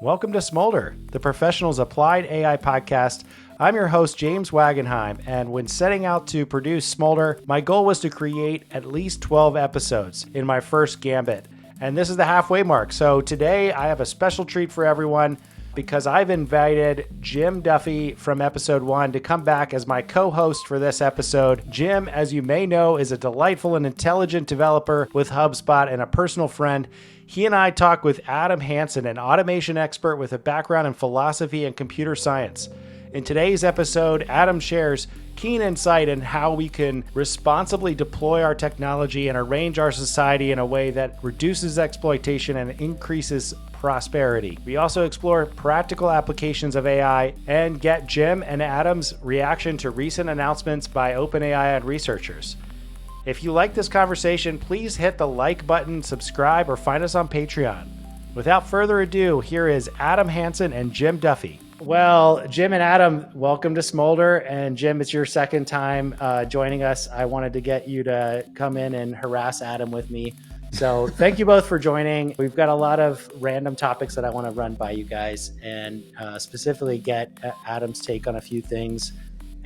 Welcome to Smolder, the Professionals Applied AI podcast. I'm your host, James Wagenheim, and when setting out to produce Smolder, my goal was to create at least 12 episodes in my first gambit. And this is the halfway mark. So today I have a special treat for everyone because I've invited Jim Duffy from episode 1 to come back as my co-host for this episode. Jim, as you may know, is a delightful and intelligent developer with Hubspot and a personal friend. He and I talk with Adam Hanson, an automation expert with a background in philosophy and computer science. In today's episode, Adam shares keen insight in how we can responsibly deploy our technology and arrange our society in a way that reduces exploitation and increases prosperity. We also explore practical applications of AI and get Jim and Adam's reaction to recent announcements by OpenAI and researchers. If you like this conversation, please hit the like button, subscribe, or find us on Patreon. Without further ado, here is Adam Hanson and Jim Duffy. Well, Jim and Adam, welcome to Smolder. And Jim, it's your second time joining us. I wanted to get you to come in and harass Adam with me. So thank you both for joining. We've got a lot of random topics that I want to run by you guys and specifically get Adam's take on a few things.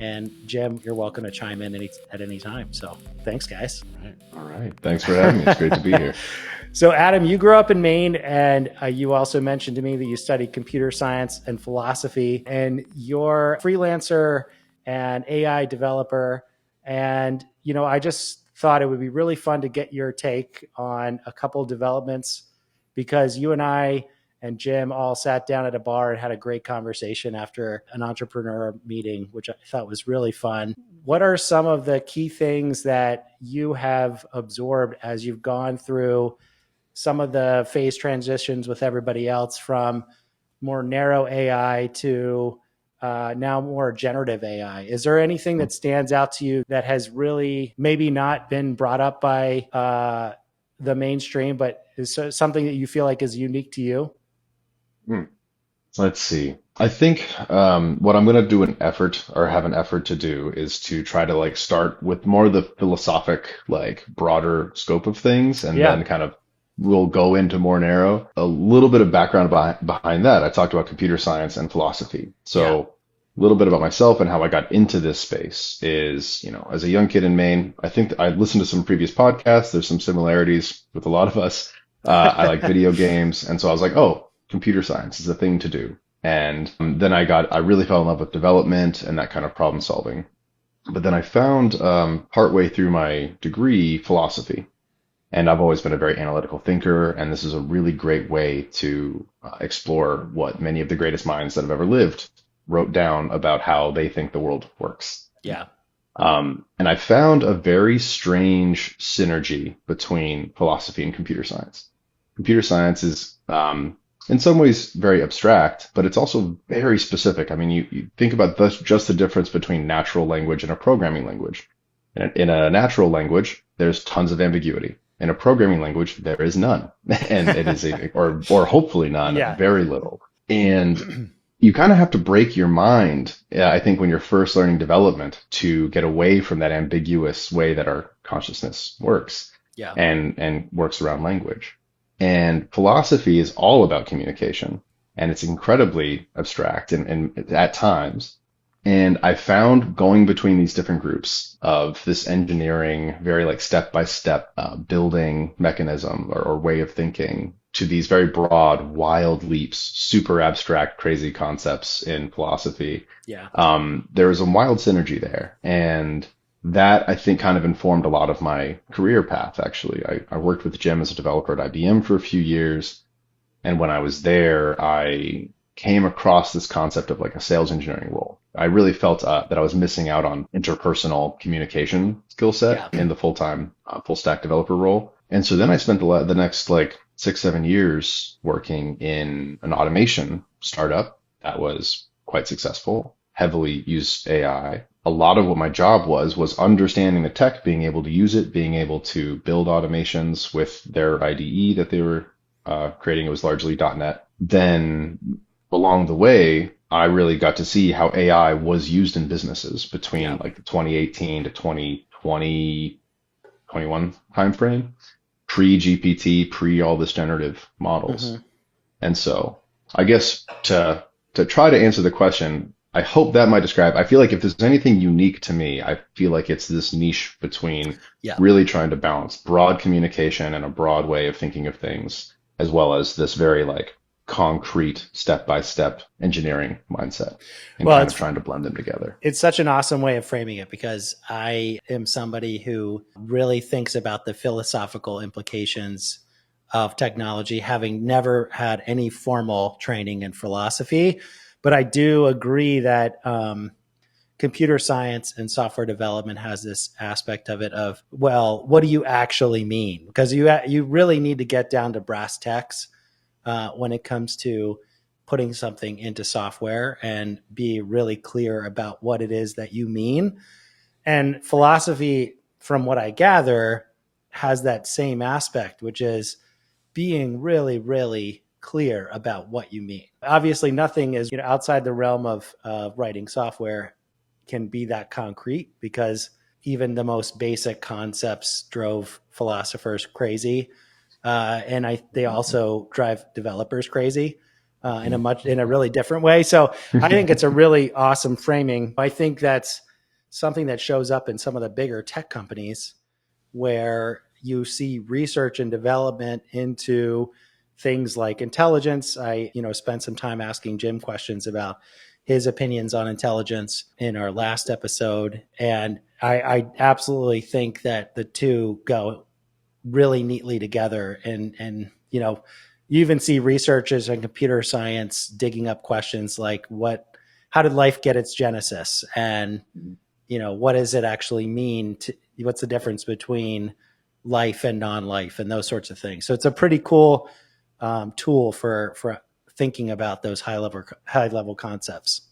And Jim, you're welcome to chime in at any time. So thanks, guys. All right. Thanks for having me. It's great to be here. So Adam, you grew up in Maine, and you also mentioned to me that you studied computer science and philosophy, and you're a freelancer and AI developer. And, I just thought it would be really fun to get your take on a couple of developments because you and I and Jim all sat down at a bar and had a great conversation after an entrepreneur meeting, which I thought was really fun. What are some of the key things that you have absorbed as you've gone through some of the phase transitions with everybody else from more narrow AI to now more generative AI? Is there anything that stands out to you that has really maybe not been brought up by the mainstream, but is something that you feel like is unique to you? Let's see. I think what I'm going to do have an effort to do is to try to start with more of the philosophic, broader scope of things, and then kind of we'll go into more narrow. A little bit of background behind that. I talked about computer science and philosophy. So a little bit about myself and how I got into this space is, as a young kid in Maine, I think I listened to some previous podcasts. There's some similarities with a lot of us. I like video games. And so I was like, oh, computer science is a thing to do. And then I really fell in love with development and that kind of problem solving. But then I found partway through my degree, philosophy. And I've always been a very analytical thinker, and this is a really great way to explore what many of the greatest minds that have ever lived wrote down about how they think the world works. Yeah. And I found a very strange synergy between philosophy and computer science. Computer science is, in some ways, very abstract, but it's also very specific. I mean, you think about just the difference between natural language and a programming language. In a natural language, there's tons of ambiguity. In a programming language, there is none, and it is or hopefully none, very little. And you kind of have to break your mind, I think, when you're first learning development to get away from that ambiguous way that our consciousness works, and works around language. And philosophy is all about communication, and it's incredibly abstract and at times. And I found going between these different groups of this engineering, very step-by-step building mechanism or way of thinking to these very broad, wild leaps, super abstract, crazy concepts in philosophy. Yeah. There was a wild synergy there. And that, I think, kind of informed a lot of my career path, actually. I worked with Jim as a developer at IBM for a few years. And when I was there, I came across this concept of a sales engineering role. I really felt that I was missing out on interpersonal communication skill set in the full-time, full stack developer role. And so then I spent the next 6-7 years working in an automation startup that was quite successful, heavily used AI. A lot of what my job was understanding the tech, being able to use it, being able to build automations with their IDE that they were creating. It was largely .NET. Then along the way, I really got to see how AI was used in businesses between the 2018 to 2020, 21 timeframe, pre-GPT, pre all this generative models. And so I guess to try to answer the question, I hope that might describe. I feel like if there's anything unique to me, I feel like it's this niche between Yeah. really trying to balance broad communication and a broad way of thinking of things, as well as this very like concrete step by step engineering mindset, and Well, kind of trying to blend them together. it's such an awesome way of framing it because I am somebody who really thinks about the philosophical implications of technology, having never had any formal training in philosophy. But I do agree that computer science and software development has this aspect of it of, well, what do you actually mean? Because you really need to get down to brass tacks when it comes to putting something into software and be really clear about what it is that you mean. And philosophy, from what I gather, has that same aspect, which is being really, really clear about what you mean. Obviously, nothing is outside the realm of writing software can be that concrete because even the most basic concepts drove philosophers crazy, and they also drive developers crazy in a really different way. So I think it's a really awesome framing. I think that's something that shows up in some of the bigger tech companies where you see research and development into things like intelligence. I, spent some time asking Jim questions about his opinions on intelligence in our last episode. And I absolutely think that the two go really neatly together. And you even see researchers in computer science digging up questions like how did life get its genesis? And, what does it actually mean what's the difference between life and non-life and those sorts of things. So it's a pretty cool tool for thinking about those high level concepts.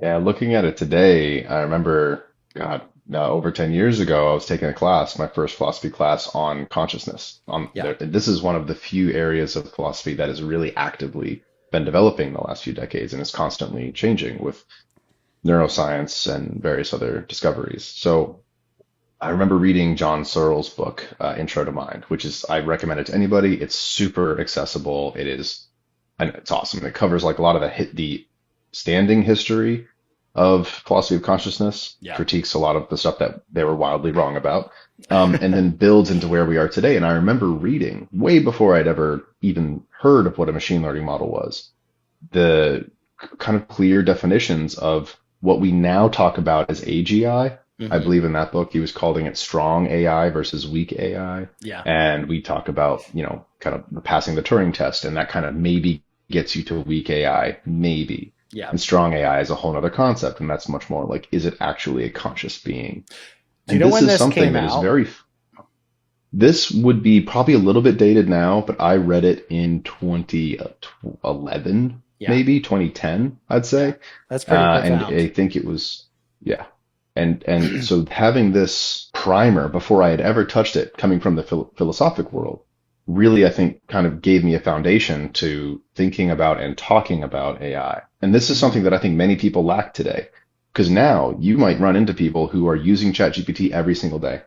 Yeah, looking at it today, I remember, God, now over 10 years ago, I was taking a class, my first philosophy class on consciousness. Yeah. This is one of the few areas of philosophy that has really actively been developing in the last few decades and is constantly changing with neuroscience and various other discoveries. So I remember reading John Searle's book, Intro to Mind, which is, I recommend it to anybody. It's super accessible. And it's awesome. It covers like a lot of the standing history of philosophy of consciousness, Yeah. critiques a lot of the stuff that they were wildly wrong about, and then builds into where we are today. And I remember reading way before I'd ever even heard of what a machine learning model was, the kind of clear definitions of what we now talk about as AGI. Mm-hmm. I believe in that book, he was calling it strong AI versus weak AI. Yeah. And we talk about, kind of passing the Turing test, and that kind of maybe gets you to weak AI, maybe. Yeah. And strong AI is a whole other concept, and that's much more like, is it actually a conscious being? Do you know when this came that out? is very. This would be probably a little bit dated now, but I read it in 2011, maybe 2010, I'd say. That's pretty profound. And I think it was, yeah. And so having this primer before I had ever touched it, coming from the philosophic world, really, I think, kind of gave me a foundation to thinking about and talking about AI. And this is something that I think many people lack today, because now you might run into people who are using ChatGPT every single day,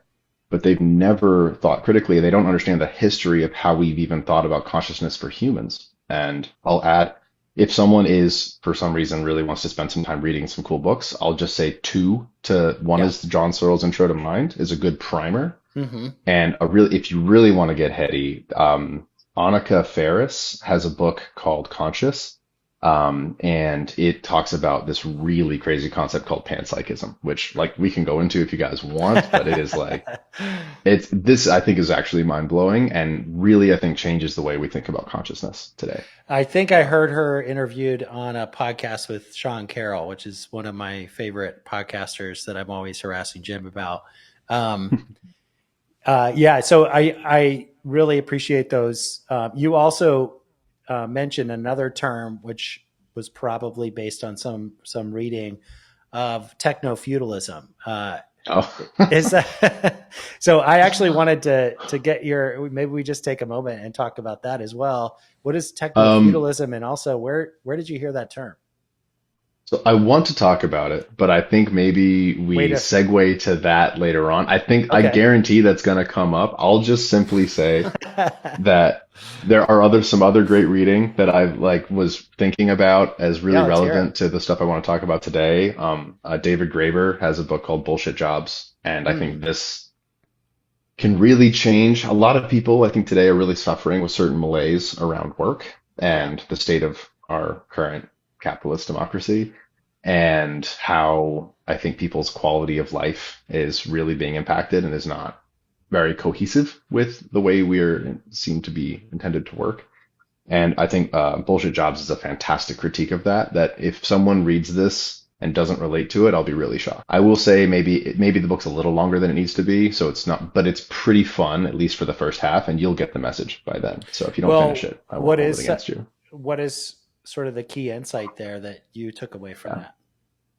but they've never thought critically. They don't understand the history of how we've even thought about consciousness for humans. And I'll add, if someone is, for some reason, really wants to spend some time reading some cool books, I'll just say one is John Searle's Intro to Mind is a good primer. Mm-hmm. And if you really want to get heady, Annika Ferris has a book called Conscious, and it talks about this really crazy concept called panpsychism, which like we can go into if you guys want, but it is like this I think is actually mind blowing and really I think changes the way we think about consciousness today. I think I heard her interviewed on a podcast with Sean Carroll, which is one of my favorite podcasters that I'm always harassing Jim about. So I really appreciate those. You also mentioned another term, which was probably based on some reading of technofeudalism. Is that, so I actually wanted to get maybe we just take a moment and talk about that as well. What is technofeudalism, and also where did you hear that term? So I want to talk about it, but I think maybe Wait we a. segue to that later on. I Okay. guarantee that's going to come up. I'll just simply say that there are some other great reading that I was thinking about as really Yeah, let's hear it. relevant to the stuff I want to talk about today. David Graeber has a book called Bullshit Jobs, and I Hmm. think this can really change. A lot of people, I think, today are really suffering with certain malaise around work Yeah. and the state of our current capitalist democracy, and how I think people's quality of life is really being impacted and is not very cohesive with the way we're seem to be intended to work. And I think Bullshit Jobs is a fantastic critique of that. That if someone reads this and doesn't relate to it, I'll be really shocked. I will say maybe the book's a little longer than it needs to be, so it's not, but it's pretty fun at least for the first half, and you'll get the message by then. So if you don't finish Well, it, I won't hold it against you. what is sort of the key insight there that you took away from Yeah.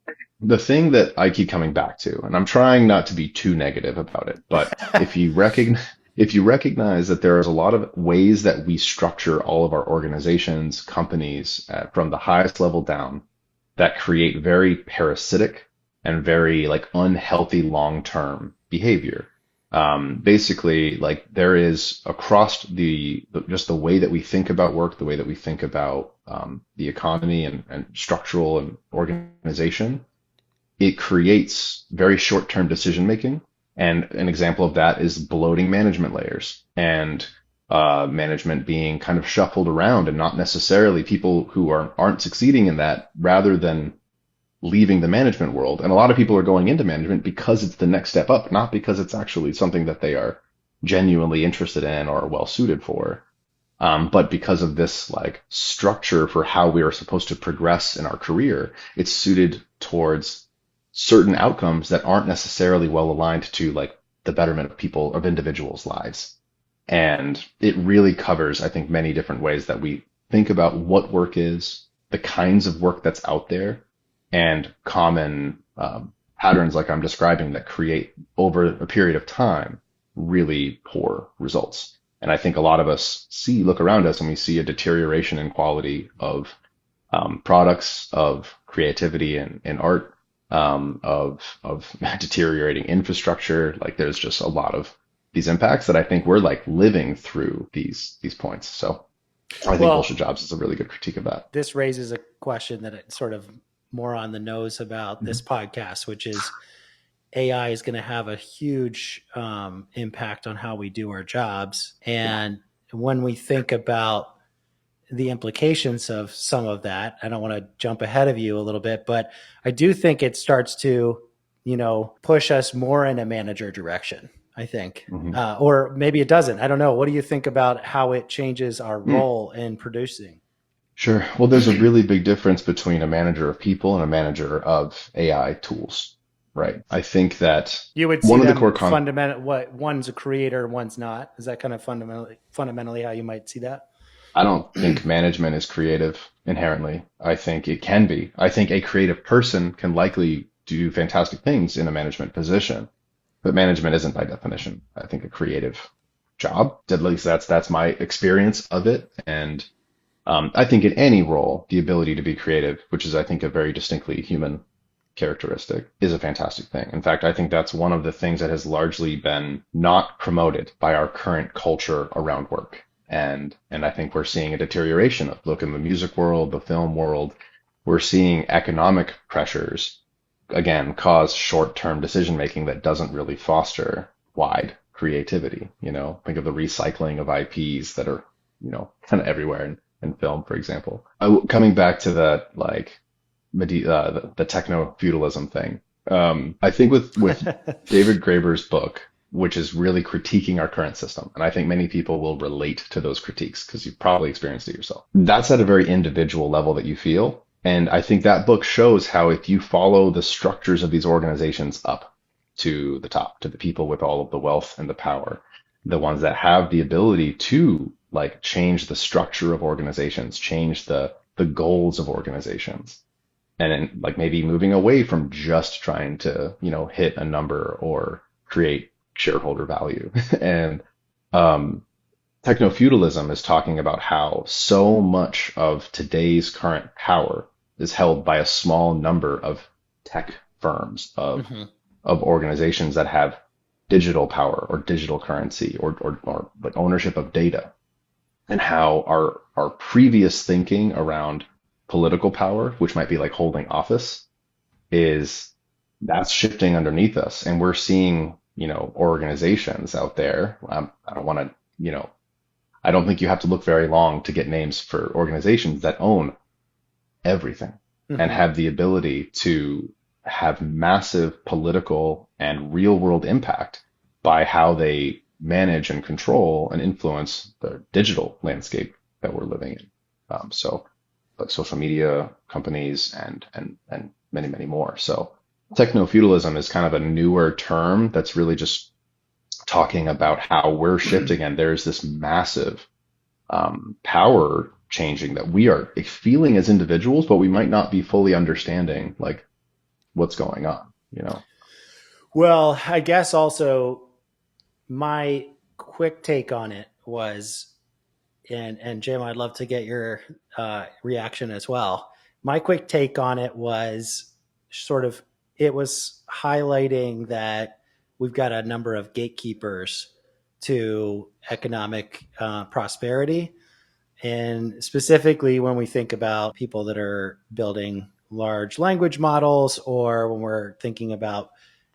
that? The thing that I keep coming back to, and I'm trying not to be too negative about it, but if you recognize that there is a lot of ways that we structure all of our organizations, companies, from the highest level down, that create very parasitic and very unhealthy long-term behavior. Basically, there is across just the way that we think about work, the way that we think about the economy and structural and organization, it creates very short-term decision making. And an example of that is bloating management layers and management being kind of shuffled around and not necessarily people who aren't succeeding in that rather than leaving the management world. And a lot of people are going into management because it's the next step up, not because it's actually something that they are genuinely interested in or well suited for. But because of this structure for how we are supposed to progress in our career, it's suited towards certain outcomes that aren't necessarily well aligned to the betterment of people, of individuals' lives. And it really covers, I think, many different ways that we think about what work is, the kinds of work that's out there, and common patterns like I'm describing that create over a period of time really poor results. And I think a lot of us look around us and we see a deterioration in quality of products, of creativity and art, of deteriorating infrastructure. There's just a lot of these impacts that I think we're living through these points. So I think Bullshit Well, Jobs is a really good critique of that. this raises a question that it's sort of more on the nose about Mhm. this podcast, which is AI is going to have a huge impact on how we do our jobs. Yeah. And when we think about the implications of some of that, I don't want to jump ahead of you a little bit, but I do think it starts to, push us more in a manager direction, I think. Hmm. Or maybe it doesn't. I don't know. What do you think about how it changes our Mm. role in producing? Sure. Well, there's a really big difference between a manager of people and a manager of AI tools, right? I think that You would see one of the them core fundamental. What one's a creator, one's not. Is that kind of fundamentally how you might see that? I don't think management is creative inherently. I think it can be. I think a creative person can likely do fantastic things in a management position, but management isn't by definition, I think, a creative job. At least that's my experience of it. And I think in any role, the ability to be creative, which is, I think, a very distinctly human characteristic, is a fantastic thing. In fact, I think that's one of the things that has largely been not promoted by our current culture around work. And I think we're seeing a deterioration of look in the music world, the film world. We're seeing economic pressures again cause short-term decision making that doesn't really foster wide creativity. Think of the recycling of IPs that are, kind of everywhere in film, for example. Coming back to the the techno-feudalism thing. I think with David Graeber's book, which is really critiquing our current system, and I think many people will relate to those critiques because you've probably experienced it yourself. That's at a very individual level that you feel. And I think that book shows how if you follow the structures of these organizations up to the top, to the people with all of the wealth and the power, the ones that have the ability to change the structure of organizations, change the goals of organizations, and then maybe moving away from just trying to hit a number or create shareholder value. And technofeudalism is talking about how so much of today's current power, is held by a small number of tech firms, Hmm. of organizations that have digital power or digital currency or like ownership of data, and how our previous thinking around political power, which might be like holding office, is that's shifting underneath us. And we're seeing, organizations out there. I don't want to, I don't think you have to look very long to get names for organizations that own everything and Hmm. have the ability to have massive political and real world impact by how they manage and control and influence the digital landscape that we're living in. So like social media companies and many, many more. So techno-feudalism is kind of a newer term that's really just talking about how we're shifting, and there's this massive power changing that we are feeling as individuals, but we might not be fully understanding like what's going on. Well, I guess also my quick take on it was, and Jim, I'd love to get your reaction as well. My quick take on it was sort of, it was highlighting that we've got a number of gatekeepers to economic prosperity. And specifically, when we think about people that are building large language models, or when we're thinking about,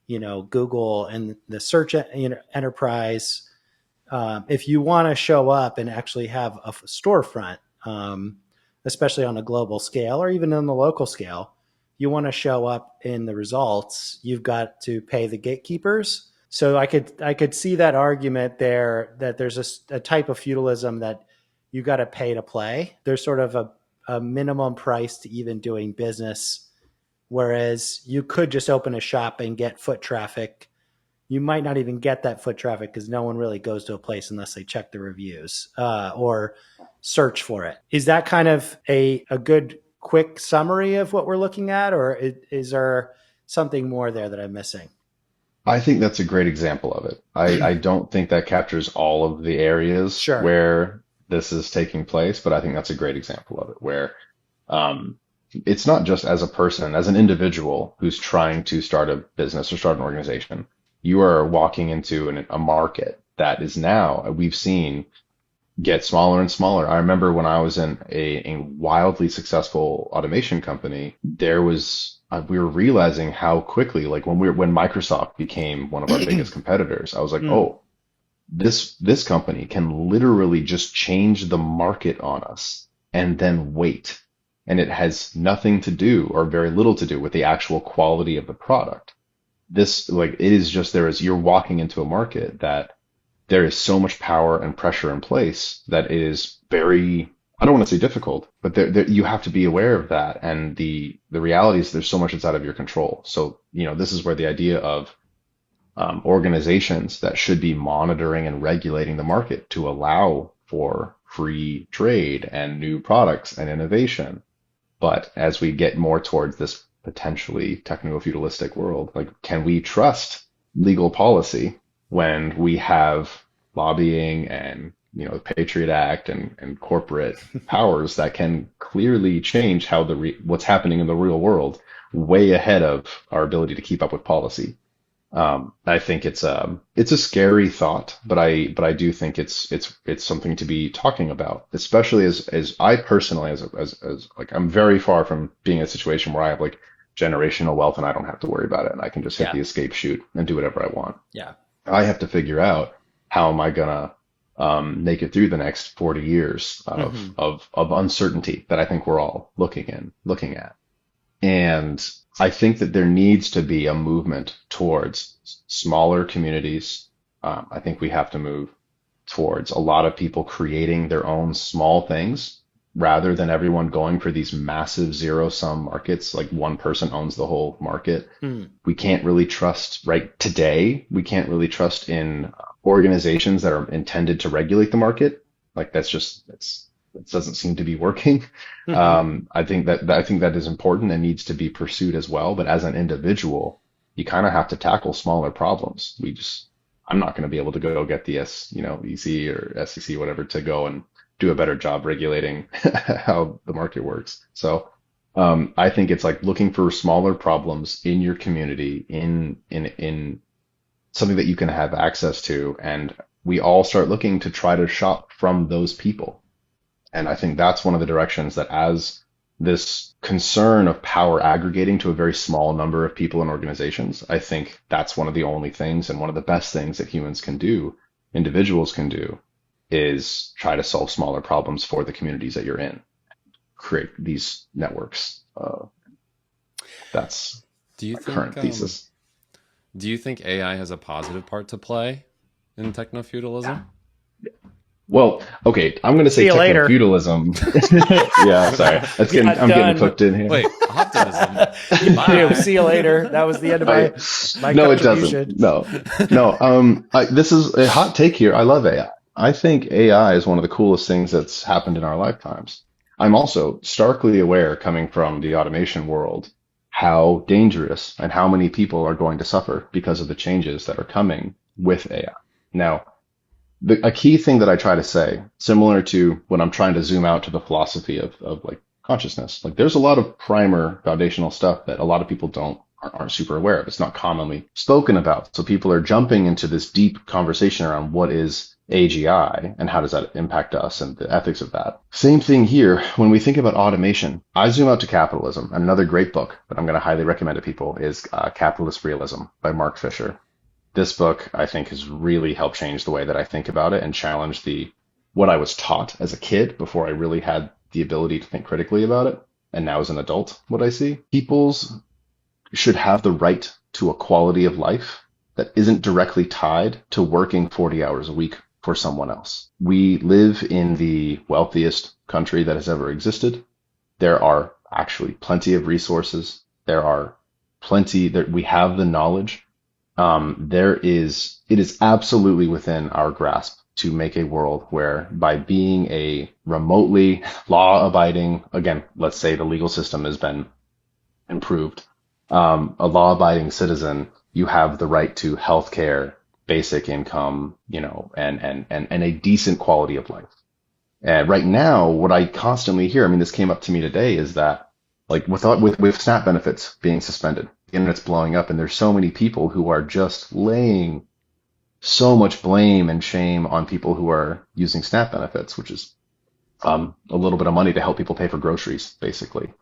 Google and the search, enterprise, if you want to show up and actually have a storefront, especially on a global scale or even on the local scale, you want to show up in the results, you've got to pay the gatekeepers. So I could see that argument there, that there's a type of feudalism that you got to pay to play. There's sort of a minimum price to even doing business, whereas you could just open a shop and get foot traffic. You might not even get that foot traffic because no one really goes to a place unless they check the reviews or search for it. Is that kind of a good quick summary of what we're looking at, or is there something more there that I'm missing? I think that's a great example of it. I don't think that captures all of the areas Sure. where this is taking place, but I think that's a great example of it where um, it's not just as a person, as an individual who's trying to start a business or start an organization. You are walking into a market that is now, we've seen, get smaller and smaller. I remember when I was in a wildly successful automation company, there was we were realizing how quickly, like when Microsoft became one of our biggest competitors, I was like, Mm. oh, this company can literally just change the market on us and then wait. And it has nothing to do or very little to do with the actual quality of the product. This, like, it is just you're walking into a market that there is so much power and pressure in place that it is very, I don't want to say difficult, but you have to be aware of that. And the reality is there's so much that's out of your control. So, this is where the idea of organizations that should be monitoring and regulating the market to allow for free trade and new products and innovation. But as we get more towards this potentially techno-feudalistic world, like, can we trust legal policy when we have lobbying and the Patriot Act and corporate powers that can clearly change how what's happening in the real world way ahead of our ability to keep up with policy? I think it's a scary thought, but I do think it's something to be talking about, especially as I personally as like, I'm very far from being in a situation where I have like generational wealth and I don't have to worry about it and I can just hit Yeah. the escape chute and do whatever I want. Yeah. I have to figure out how am I gonna make it through the next 40 years Hmm. of uncertainty that I think we're all looking at. And I think that there needs to be a movement towards smaller communities. I think we have to move towards a lot of people creating their own small things rather than everyone going for these massive zero sum markets. Like one person owns the whole market. Mm. We can't really trust right today. We can't really trust in organizations that are intended to regulate the market. Like that doesn't seem to be working. Hmm. I think that is important and needs to be pursued as well. But as an individual, you kind of have to tackle smaller problems. I'm not going to be able to go get the EC or SEC, whatever, to go and do a better job regulating how the market works. So I think it's like looking for smaller problems in your community, in something that you can have access to, and we all start looking to try to shop from those people. And I think that's one of the directions that, as this concern of power aggregating to a very small number of people and organizations, I think that's one of the only things and one of the best things that humans can do, individuals can do, is try to solve smaller problems for the communities that you're in, create these networks. That's Do you my current think thesis. do you think AI has a positive part to play in technofeudalism? Well, okay, I'm going to say See you later. technofeudalism. Yeah, sorry. I'm getting hooked in here. Wait, optimism. Ew, Bye. see you later. That was the end of my No, it contribution. doesn't. No. This is a hot take here. I love AI. I think AI is one of the coolest things that's happened in our lifetimes. I'm also starkly aware, coming from the automation world, how dangerous and how many people are going to suffer because of the changes that are coming with AI. Now, a key thing that I try to say, similar to when I'm trying to zoom out to the philosophy of like consciousness, like there's a lot of primer foundational stuff that a lot of people aren't super aware of. It's not commonly spoken about. So people are jumping into this deep conversation around what is AGI and how does that impact us and the ethics of that. Same thing here. When we think about automation, I zoom out to capitalism. And another great book that I'm going to highly recommend to people is Capitalist Realism by Mark Fisher. This book, I think, has really helped change the way that I think about it and challenge what I was taught as a kid before I really had the ability to think critically about it. And now as an adult, what I see, people's should have the right to a quality of life that isn't directly tied to working 40 hours a week for someone else. We live in the wealthiest country that has ever existed. There are actually plenty of resources. There are plenty that we have the knowledge. It is absolutely within our grasp to make a world where, by being a remotely law-abiding, again, let's say the legal system has been improved, a law-abiding citizen, you have the right to healthcare, basic income, and a decent quality of life. And right now, what I constantly hear, I mean, this came up to me today, is that like with SNAP benefits being suspended, the internet's blowing up, and there's so many people who are just laying so much blame and shame on people who are using SNAP benefits, which is a little bit of money to help people pay for groceries, basically.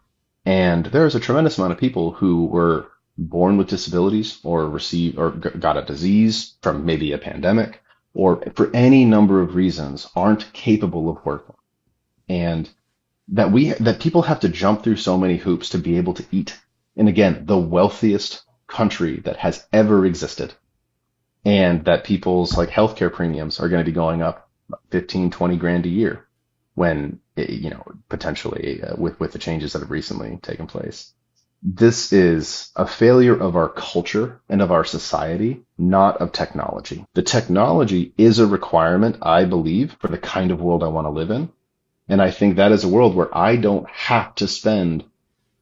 And there's a tremendous amount of people who were born with disabilities or got a disease from maybe a pandemic, or for any number of reasons aren't capable of working. And that people have to jump through so many hoops to be able to eat. And again, the wealthiest country that has ever existed. And that people's like healthcare premiums are going to be going up 15, 20 grand a year when, potentially with the changes that have recently taken place. This is a failure of our culture and of our society, not of technology. The technology is a requirement, I believe, for the kind of world I want to live in. And I think that is a world where I don't have to spend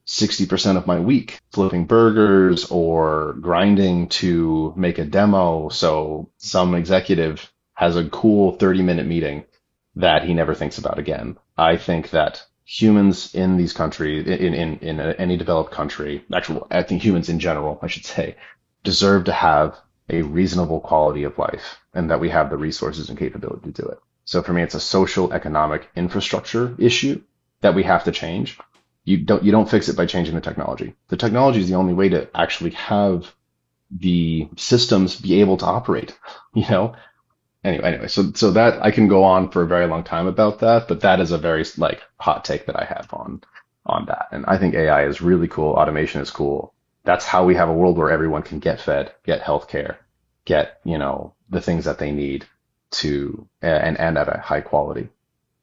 60% of my week flipping burgers or grinding to make a demo so some executive has a cool 30-minute meeting that he never thinks about again. I think that humans in these countries, in any developed country, actually, I think humans in general, I should say, deserve to have a reasonable quality of life, and that we have the resources and capability to do it. So for me, it's a social economic infrastructure issue that we have to change. You don't fix it by changing the technology. The technology is the only way to actually have the systems be able to operate, Anyway, so that I can go on for a very long time about that, but that is a very hot take that I have on that. And I think AI is really cool. Automation is cool. That's how we have a world where everyone can get fed, get healthcare, get, the things that they need to, and at a high quality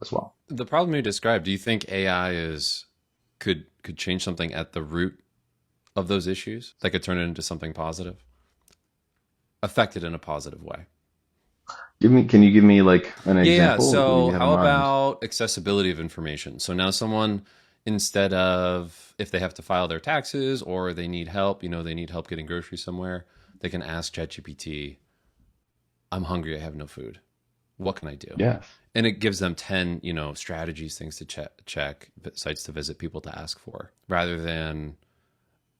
as well. The problem you described, do you think AI could change something at the root of those issues that could turn it into something positive, affect it in a positive way? Can you give me like an example? Yeah, so how about accessibility of information? So now someone, instead of, if they have to file their taxes or they need help, they need help getting groceries somewhere, they can ask ChatGPT, I'm hungry, I have no food. What can I do? Yeah. And it gives them 10, strategies, things to check, sites to visit, people to ask for, rather than,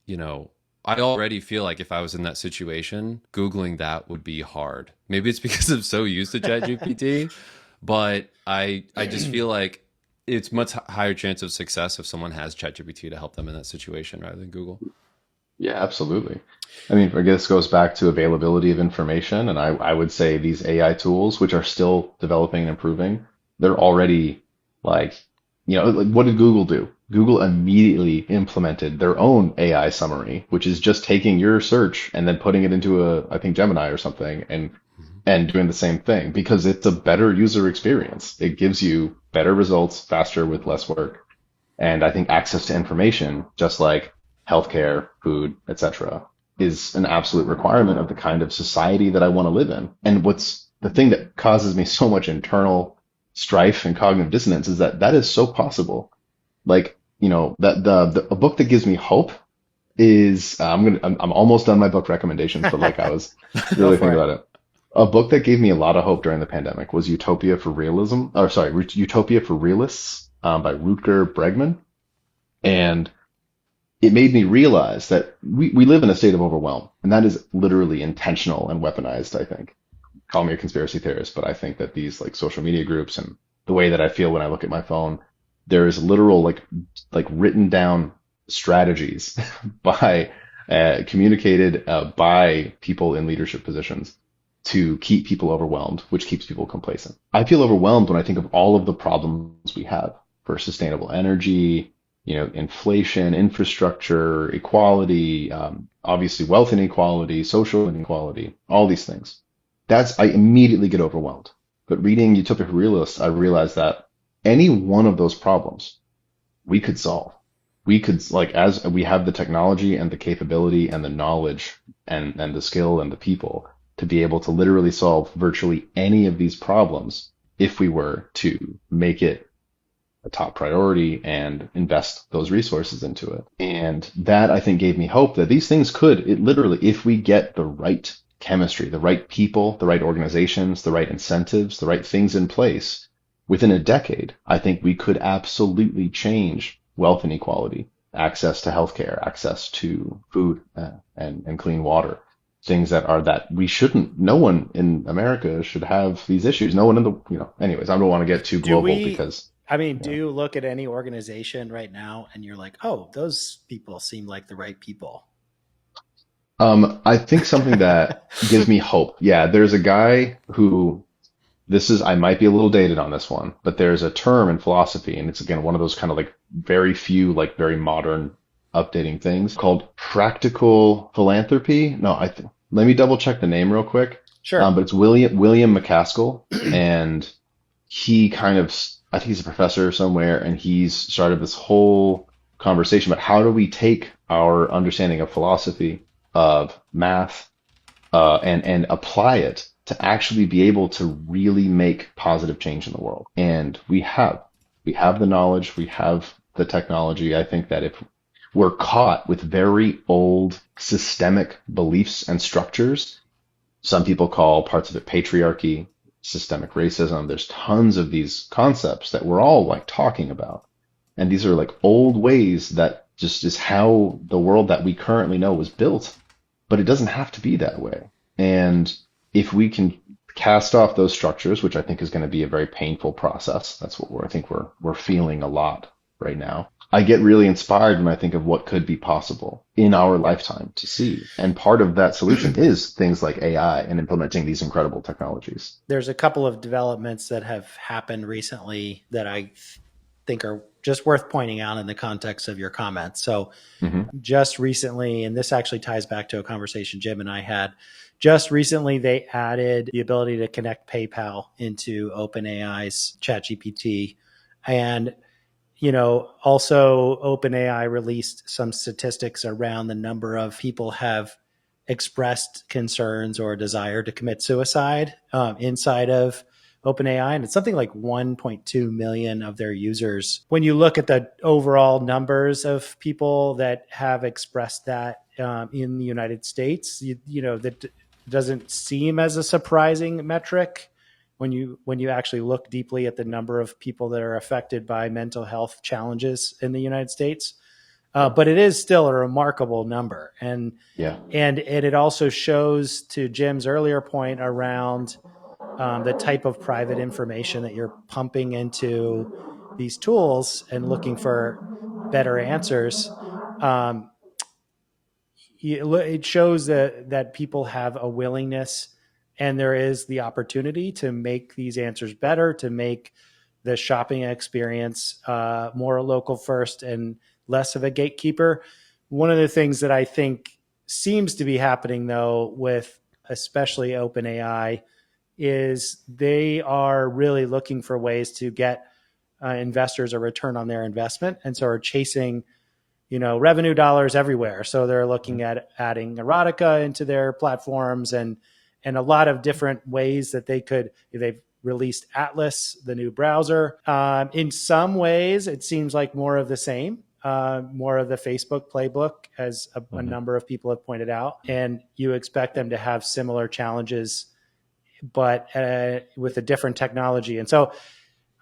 I already feel like if I was in that situation, Googling that would be hard. Maybe it's because I'm so used to ChatGPT, but I just feel like it's much higher chance of success if someone has ChatGPT to help them in that situation rather than Google. Yeah, absolutely. I mean, I guess goes back to availability of information. And I would say these AI tools, which are still developing and improving, they're already like, like what did Google do? Google immediately implemented their own AI summary, which is just taking your search and then putting it into I think Gemini or something, and doing the same thing because it's a better user experience. It gives you better results faster with less work. And I think access to information, just like healthcare, food, etc., is an absolute requirement of the kind of society that I want to live in. And what's the thing that causes me so much internal strife and cognitive dissonance is that is so possible. Like, that a book that gives me hope is I'm almost done my book recommendations, but like I was really thinking about it. A book that gave me a lot of hope during the pandemic was Utopia for Realists by Rutger Bregman. And it made me realize that we live in a state of overwhelm, and that is literally intentional and weaponized, I think. Call me a conspiracy theorist, but I think that these like social media groups and the way that I feel when I look at my phone, there is literal like written down strategies by communicated by people in leadership positions to keep people overwhelmed, which keeps people complacent. I feel overwhelmed when I think of all of the problems we have for sustainable energy, inflation, infrastructure, equality, obviously wealth inequality, social inequality, all these things. I immediately get overwhelmed. But reading Utopia for Realists, I realized that any one of those problems we could solve. We could, like, as we have the technology and the capability and the knowledge and the skill and the people to be able to literally solve virtually any of these problems if we were to make it a top priority and invest those resources into it. And that I think gave me hope that these things literally, if we get the right chemistry, the right people, the right organizations, the right incentives, the right things in place, within a decade, I think we could absolutely change wealth inequality, access to healthcare, access to food and clean water. Things that no one in America should have these issues. No one in anyways, I don't want to get too global because do you look at any organization right now and you're like, oh, those people seem like the right people? I think something that gives me hope. Yeah, there's a guy who, I might be a little dated on this one, but there's a term in philosophy, and it's again one of those kind of like very few, like very modern updating things called practical philanthropy. No, let me double check the name real quick. Sure. But it's William McCaskill, and he I think he's a professor somewhere, and he's started this whole conversation about how do we take our understanding of philosophy, of math, and apply it to actually be able to really make positive change in the world. And we have the knowledge, we have the technology. I think that if we're caught with very old systemic beliefs and structures, some people call parts of it patriarchy, systemic racism. There's tons of these concepts that we're all like talking about. And these are like old ways that just is how the world that we currently know was built, but it doesn't have to be that way. And if we can cast off those structures, which I think is going to be a very painful process, that's what I think we're feeling a lot right now. I get really inspired when I think of what could be possible in our lifetime to see. And part of that solution is things like AI and implementing these incredible technologies. There's a couple of developments that have happened recently that I think are just worth pointing out in the context of your comments. So just recently, and this actually ties back to a conversation Jim and I had, just recently they added the ability to connect PayPal into OpenAI's ChatGPT. And also OpenAI released some statistics around the number of people have expressed concerns or desire to commit suicide inside of OpenAI. And it's something like 1.2 million of their users. When you look at the overall numbers of people that have expressed that in the United States, that doesn't seem as a surprising metric. when you actually look deeply at the number of people that are affected by mental health challenges in the United States. But it is still a remarkable number, and it also shows, to Jim's earlier point around the type of private information that you're pumping into these tools and looking for better answers. It shows that people have a willingness, and there is the opportunity to make these answers better, to make the shopping experience more local first and less of a gatekeeper. One of the things that I think seems to be happening, though, with especially OpenAI, is they are really looking for ways to get investors a return on their investment, and so are chasing revenue dollars everywhere. So they're looking at adding erotica into their platforms and a lot of different ways that they've released Atlas, the new browser. In some ways, it seems like more of the same, more of the Facebook playbook, as a number of people have pointed out. And you expect them to have similar challenges, but with a different technology. And so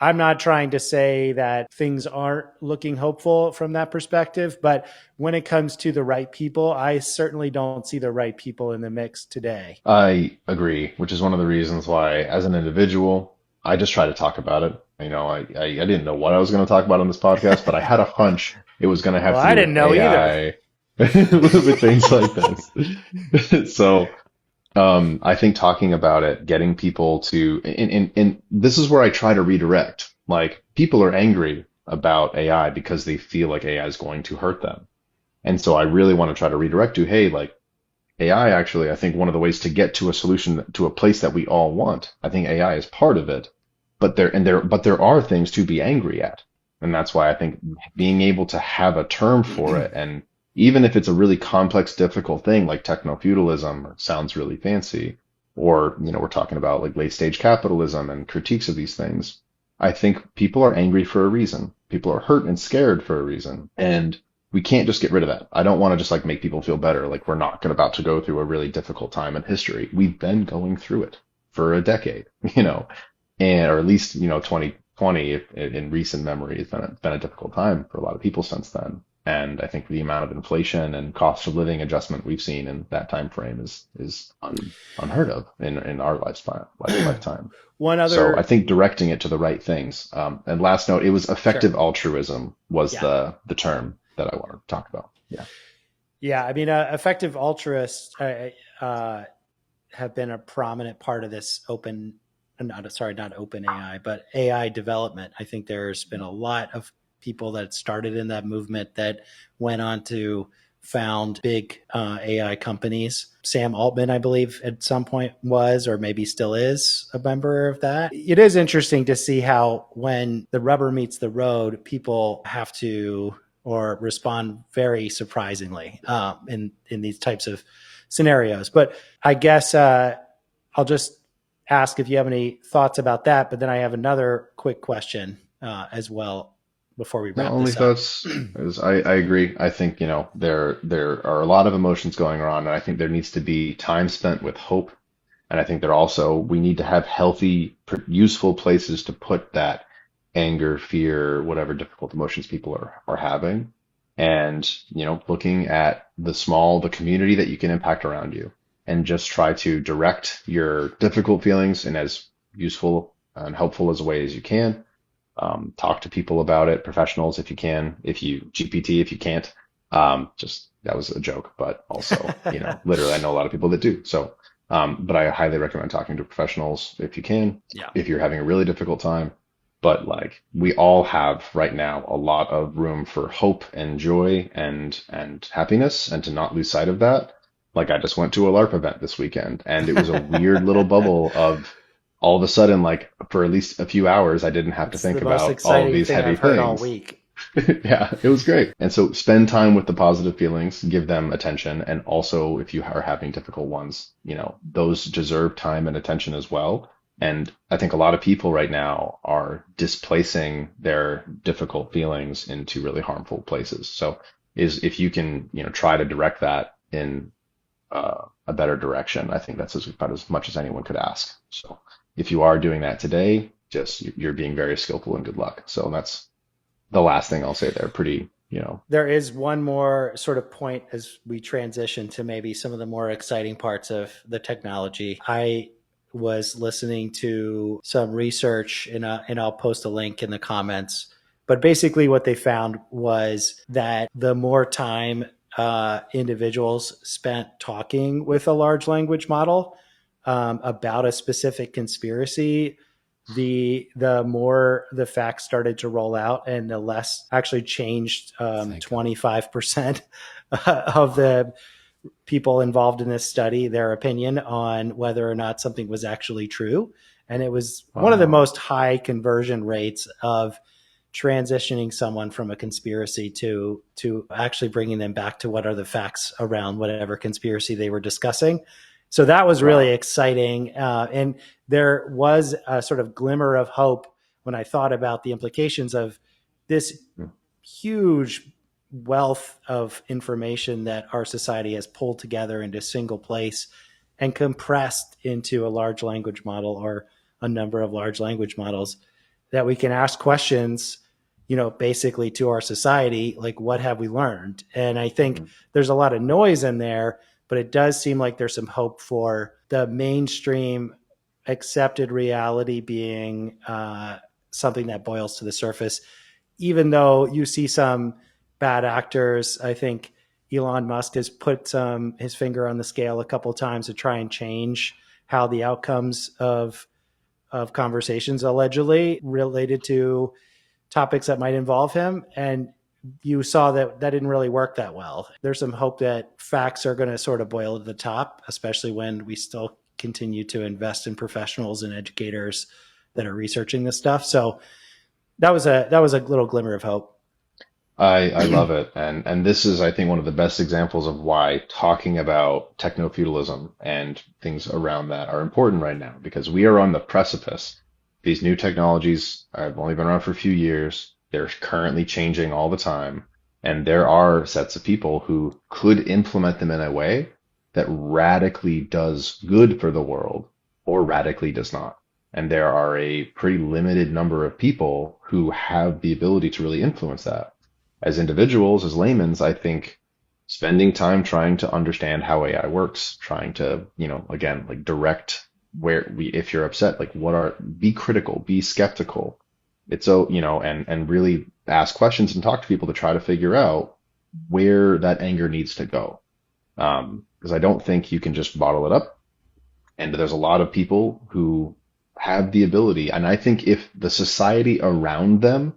I'm not trying to say that things aren't looking hopeful from that perspective, but when it comes to the right people, I certainly don't see the right people in the mix today. I agree, which is one of the reasons why, as an individual, I just try to talk about it. I didn't know what I was going to talk about on this podcast, but I had a hunch it was going to have to do I didn't know AI with things like this. So I think talking about it, getting people to, and this is where I try to redirect. Like, people are angry about AI because they feel like AI is going to hurt them. And so I really want to try to redirect to, hey, like, AI actually, I think one of the ways to get to a solution, to a place that we all want, I think AI is part of it, but there are things to be angry at. And that's why I think being able to have a term for it, and even if it's a really complex, difficult thing like technofeudalism, or sounds really fancy, or, we're talking about like late stage capitalism and critiques of these things, I think people are angry for a reason. People are hurt and scared for a reason. And we can't just get rid of that. I don't want to just like make people feel better. Like, we're not about to go through a really difficult time in history. We've been going through it for a decade, or at least, 2020 in recent memory has been a difficult time for a lot of people since then. And I think the amount of inflation and cost of living adjustment we've seen in that time frame is unheard of in our lifetime. So I think directing it to the right things. And last note, it was effective altruism was the term that I want to talk about. Yeah. Yeah. I mean, effective altruists have been a prominent part of this not OpenAI, but AI development. I think there's been a lot of people that started in that movement that went on to found big AI companies. Sam Altman, I believe, at some point was, or maybe still is, a member of that. It is interesting to see how, when the rubber meets the road, people have to or respond very surprisingly in these types of scenarios. But I guess I'll just ask if you have any thoughts about that. But then I have another quick question as well before we wrap this up. Thoughts is I agree. I think, there are a lot of emotions going on, and I think there needs to be time spent with hope. And I think we need to have healthy, useful places to put that anger, fear, whatever difficult emotions people are having. And, looking at the community that you can impact around you, and just try to direct your difficult feelings in as useful and helpful as a way as you can. Talk to people about it, professionals if you can, GPT if you can't. That was a joke, but also, literally I know a lot of people that do. So, but I highly recommend talking to professionals if you can, if you're having a really difficult time. But like, we all have right now a lot of room for hope and joy and happiness, and to not lose sight of that. Like, I just went to a LARP event this weekend, and it was a weird little bubble of, all of a sudden, like, for at least a few hours, I didn't have to think about all of these heavy things. All week. Yeah, it was great. And so spend time with the positive feelings, give them attention. And also, if you are having difficult ones, those deserve time and attention as well. And I think a lot of people right now are displacing their difficult feelings into really harmful places. So if you can, try to direct that in a better direction, I think that's about as much as anyone could ask. So if you are doing that today, just you're being very skillful and good luck. So that's the last thing I'll say there. Pretty, There is one more sort of point as we transition to maybe some of the more exciting parts of the technology. I was listening to some research, and I'll post a link in the comments. But basically, what they found was that the more time individuals spent talking with a large language model about a specific conspiracy, the more the facts started to roll out, and the less actually changed. 25% of the people involved in this study their opinion on whether or not something was actually true. And it was one of the most high conversion rates of transitioning someone from a conspiracy to actually bringing them back to what are the facts around whatever conspiracy they were discussing. So that was really exciting. And there was a sort of glimmer of hope when I thought about the implications of this huge wealth of information that our society has pulled together into a single place and compressed into a large language model or a number of large language models, that we can ask questions, basically to our society, like, what have we learned? And I think there's a lot of noise in there, but it does seem like there's some hope for the mainstream accepted reality being something that boils to the surface. Even though you see some bad actors, I think Elon Musk has put his finger on the scale a couple of times to try and change how the outcomes of conversations allegedly related to topics that might involve him. And you saw that didn't really work that well. There's some hope that facts are going to sort of boil to the top, especially when we still continue to invest in professionals and educators that are researching this stuff. So that was a little glimmer of hope. I love it. And this is, I think, one of the best examples of why talking about technofeudalism and things around that are important right now, because we are on the precipice. These new technologies have only been around for a few years. They're currently changing all the time. And there are sets of people who could implement them in a way that radically does good for the world or radically does not. And there are a pretty limited number of people who have the ability to really influence that. As individuals, as laymen, I think spending time trying to understand how AI works, trying to, again, like direct if you're upset, like be critical, be skeptical. It's and really ask questions and talk to people to try to figure out where that anger needs to go. Because I don't think you can just bottle it up. And there's a lot of people who have the ability. And I think if the society around them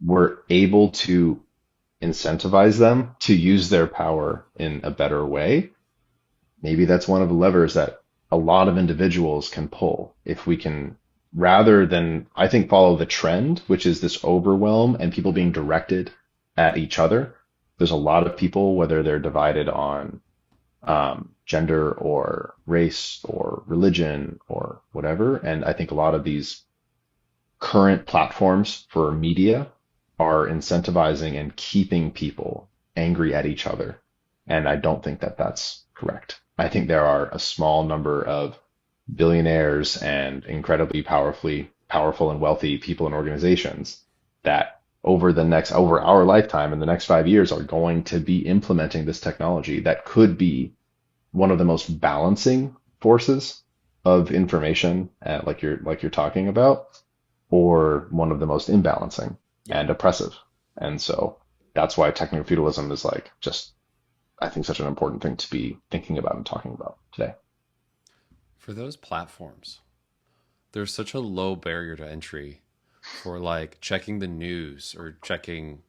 were able to incentivize them to use their power in a better way, maybe that's one of the levers that a lot of individuals can pull. If we can, rather than, I think, follow the trend, which is this overwhelm and people being directed at each other. There's a lot of people, whether they're divided on gender or race or religion or whatever. And I think a lot of these current platforms for media are incentivizing and keeping people angry at each other. And I don't think that that's correct. I think there are a small number of billionaires and incredibly powerful and wealthy people and organizations that over our lifetime in the next 5 years are going to be implementing this technology that could be one of the most balancing forces of information, like you're talking about, or one of the most imbalancing and oppressive. And so that's why technofeudalism is I think, such an important thing to be thinking about and talking about today. For those platforms, there's such a low barrier to entry for checking the news or checking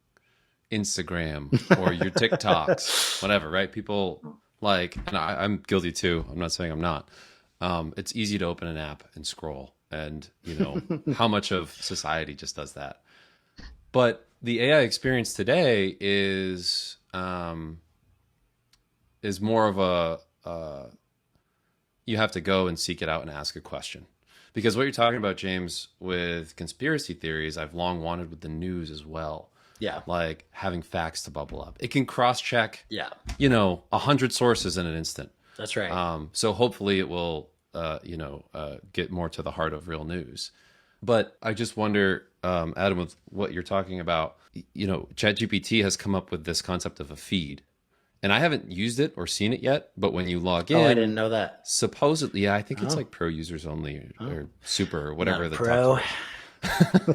Instagram or your TikToks, whatever, right? People and I'm guilty too. I'm not saying I'm not. It's easy to open an app and scroll, and how much of society just does that. But the AI experience today is more of a you have to go and seek it out and ask a question. Because what you're talking about, James, with conspiracy theories, I've long wanted with the news as well. Yeah. Like having facts to bubble up. It can cross-check, yeah, 100 sources in an instant. That's right. So hopefully it will get more to the heart of real news. But I just wonder, Adam, with what you're talking about, ChatGPT has come up with this concept of a feed. And I haven't used it or seen it yet, but when you log in, I didn't know that. Supposedly, yeah, I think it's like pro users only or super or whatever Not the pro.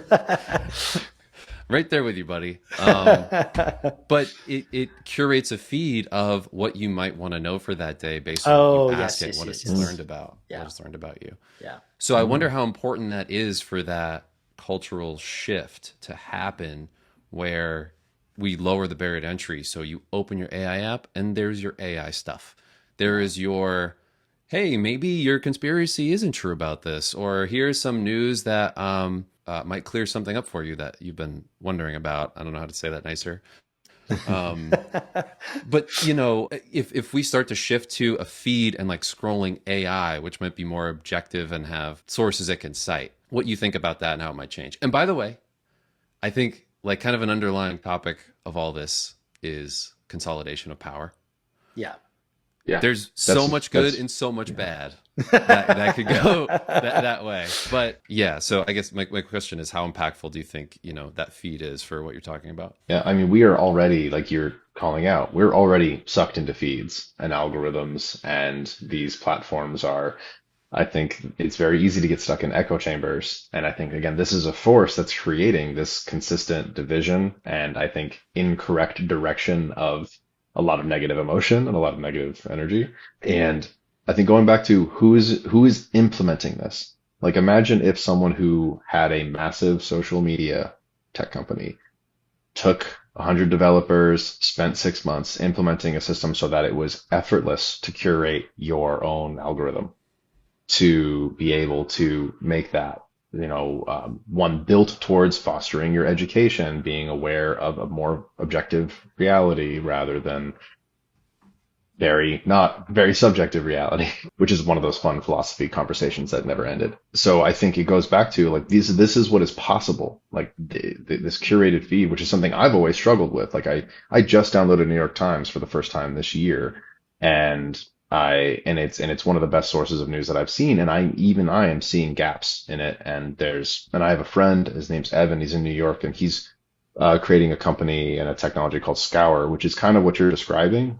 top is. Right there with you, buddy. But it curates a feed of what you might want to know for that day based on what you ask it, what it's learned about, what it's learned about you. Yeah. So I wonder how important that is for that cultural shift to happen, where we lower the barrier to entry. So you open your AI app and there's your AI stuff. There is your, hey, maybe your conspiracy isn't true about this, or here's some news that might clear something up for you that you've been wondering about. I don't know how to say that nicer. But if we start to shift to a feed and like scrolling AI, which might be more objective and have sources it can cite, what you think about that and how it might change. And by the way, I think like kind of an underlying topic of all this is consolidation of power. Yeah. Yeah. There's so much good and so much bad that could go that way. But yeah, so I guess my question is, how impactful do you think, that feed is for what you're talking about? Yeah, I mean, we are already, like you're calling out, we're already sucked into feeds and algorithms, and these platforms are, I think it's very easy to get stuck in echo chambers. And I think, again, this is a force that's creating this consistent division and I think incorrect direction of a lot of negative emotion and a lot of negative energy. And I think going back to who is implementing this, like imagine if someone who had a massive social media tech company took 100 developers, spent 6 months implementing a system so that it was effortless to curate your own algorithm, to be able to make that, one built towards fostering your education, being aware of a more objective reality rather than not very subjective reality, which is one of those fun philosophy conversations that never ended. So I think it goes back to like this is what is possible, like this curated feed, which is something I've always struggled with. Like I just downloaded New York Times for the first time this year, and it's one of the best sources of news that I've seen, and I am seeing gaps in it. And I have a friend, his name's Evan, he's in New York, and he's creating a company and a technology called Scour, which is kind of what you're describing.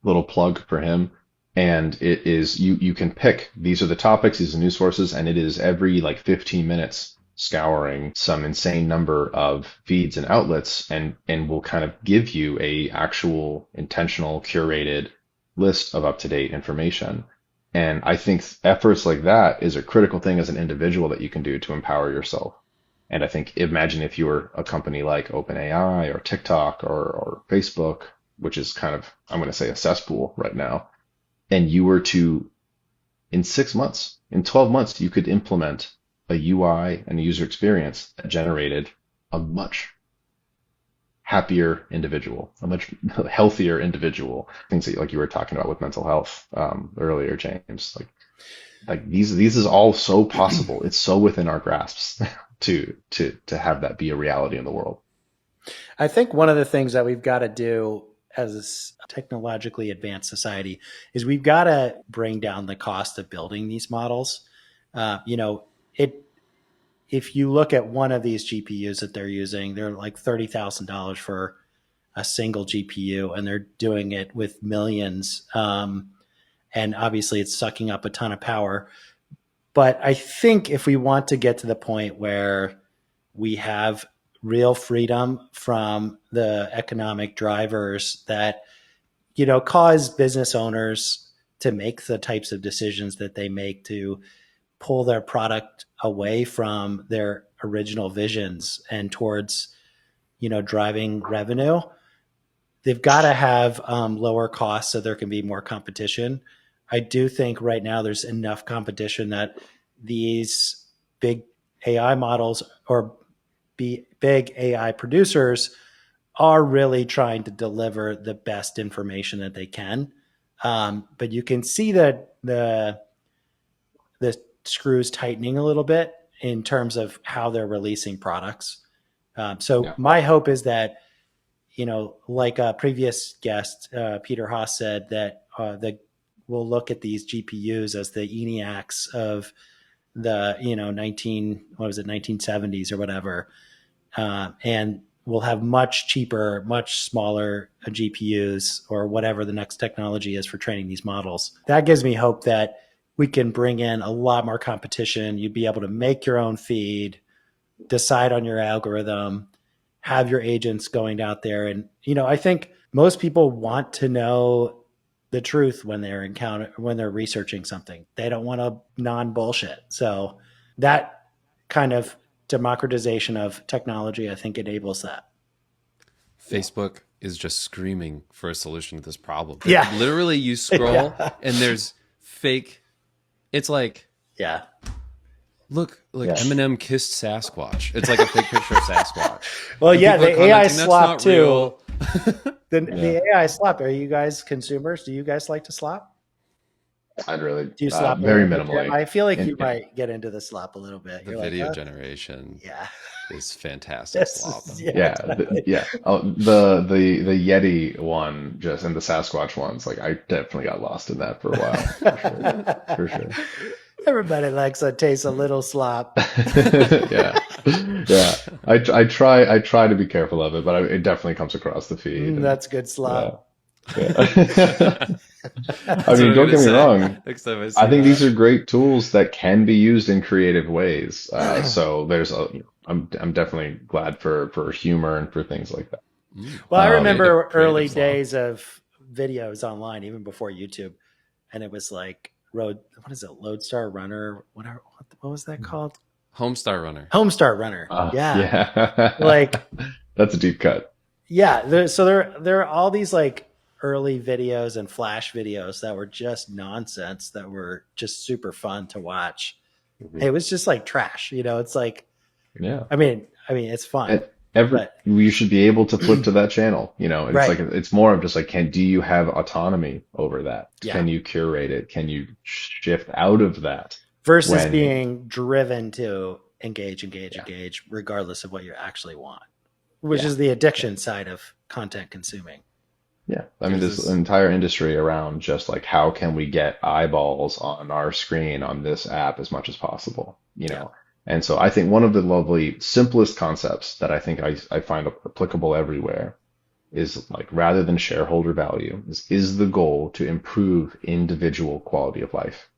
Little plug for him. And it is, you can pick, these are the topics, these are news sources, and it is every like 15 minutes scouring some insane number of feeds and outlets, and will kind of give you a actual intentional curated list of up-to-date information. And I think efforts like that is a critical thing as an individual that you can do to empower yourself. And I think, imagine if you were a company like OpenAI or TikTok or Facebook, which is kind of, I'm going to say, a cesspool right now, and you were to, in 6 months, in 12 months, you could implement a UI and a user experience that generated a much happier individual, a much healthier individual. Things that, like you were talking about with mental health earlier, James. Like these is all so possible. It's so within our grasps to have that be a reality in the world. I think one of the things that we've got to do as a technologically advanced society is we've got to bring down the cost of building these models. If you look at one of these GPUs that they're using, they're like $30,000 for a single GPU, and they're doing it with millions. And obviously it's sucking up a ton of power. But I think if we want to get to the point where we have real freedom from the economic drivers that, cause business owners to make the types of decisions that they make to pull their product away from their original visions and towards, driving revenue, they've got to have lower costs so there can be more competition. I do think right now there's enough competition that these big AI models or big AI producers are really trying to deliver the best information that they can. But you can see that the screws tightening a little bit in terms of how they're releasing products. My hope is that, like a previous guest, Peter Haas said, that the will look at these GPUs as the ENIACs of the 1970s or whatever, and we'll have much cheaper, much smaller GPUs or whatever the next technology is for training these models. That gives me hope that we can bring in a lot more competition. You'd be able to make your own feed, decide on your algorithm, have your agents going out there. And, I think most people want to know the truth when they're researching something. They don't want a non-bullshit. So that kind of democratization of technology, I think, enables that. Facebook is just screaming for a solution to this problem. Yeah. Literally, you scroll and there's fake. It's like, look, Eminem kissed Sasquatch. It's like a fake picture of Sasquatch. Well, and yeah, the AI slap too. The AI slap. Are you guys consumers? Do you guys like to slap? I'd really do you slap very minimally. I feel like you might get into the slap a little bit. The video generation, is fantastic. Slap. The Yeti one, just and the Sasquatch ones, like I definitely got lost in that for a while. For sure. Everybody likes a taste a little slop. yeah. I try to be careful of it, but it definitely comes across the feed. That's good slop. Yeah. I mean, don't get me wrong. I think these are great tools that can be used in creative ways. So there's I'm definitely glad for humor and for things like that. Well, I remember early days of videos online, even before YouTube, and it was like Lodestar Runner, whatever. What was that called? Homestar Runner. Homestar Runner. Yeah. Like that's a deep cut. Yeah. So there are all these like early videos and flash videos that were just nonsense that were just super fun to watch. Mm-hmm. It was just like trash, it's like, I mean, it's fun. You should be able to flip to that channel, it's like, it's more of just like, do you have autonomy over that? Yeah. Can you curate it? Can you shift out of that? Versus being driven to engage, regardless of what you actually want, which is the addiction side of content consuming. Yeah. I mean, this entire industry around just like, how can we get eyeballs on our screen on this app as much as possible, And so I think one of the lovely, simplest concepts that I think I find applicable everywhere is like, rather than shareholder value, is the goal to improve individual quality of life.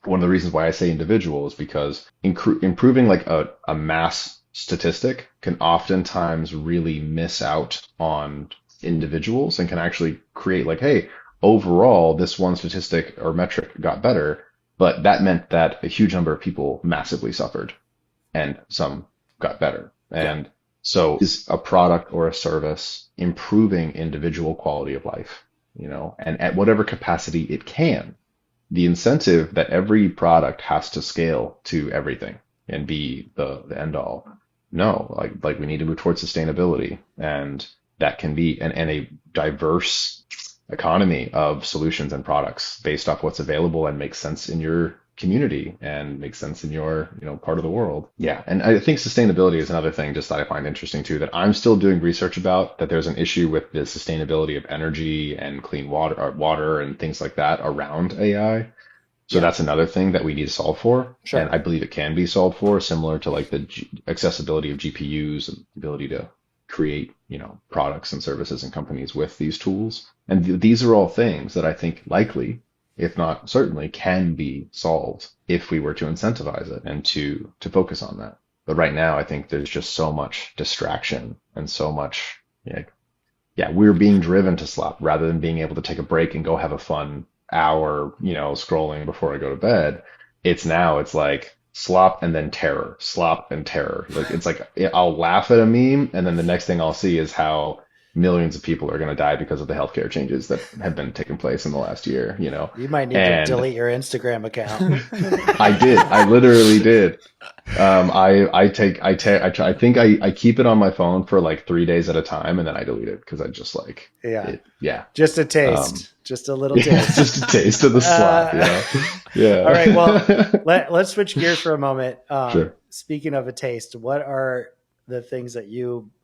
One of the reasons why I say individual is because improving like a mass statistic can oftentimes really miss out on individuals and can actually create like, hey, overall, this one statistic or metric got better, but that meant that a huge number of people massively suffered and some got better. And so is a product or a service improving individual quality of life, and at whatever capacity it can. The incentive that every product has to scale to everything and be the end all. No, like we need to move towards sustainability, and that can be and a diverse economy of solutions and products based off what's available and makes sense in your community and makes sense in your part of the world. Yeah. And I think sustainability is another thing just that I find interesting too, that I'm still doing research about, that there's an issue with the sustainability of energy and clean water and things like that around AI. So that's another thing that we need to solve for. Sure. And I believe it can be solved for, similar to like the accessibility of GPUs and ability to create, products and services and companies with these tools. And these are all things that I think likely, if not certainly, can be solved if we were to incentivize it and to focus on that. But right now, I think there's just so much distraction and so much, we're being driven to slop rather than being able to take a break and go have a fun hour, scrolling before I go to bed. It's like slop and then terror, slop and terror. Like, it's like, I'll laugh at a meme and then the next thing I'll see is how millions of people are going to die because of the healthcare changes that have been taking place in the last year, You might need to delete your Instagram account. I did. I literally did. I think I keep it on my phone for like 3 days at a time and then I delete it because I just like, just a taste, just a little taste, just a taste of the slop. Yeah. All right. Well, let's switch gears for a moment. Sure. Speaking of a taste, what are the things that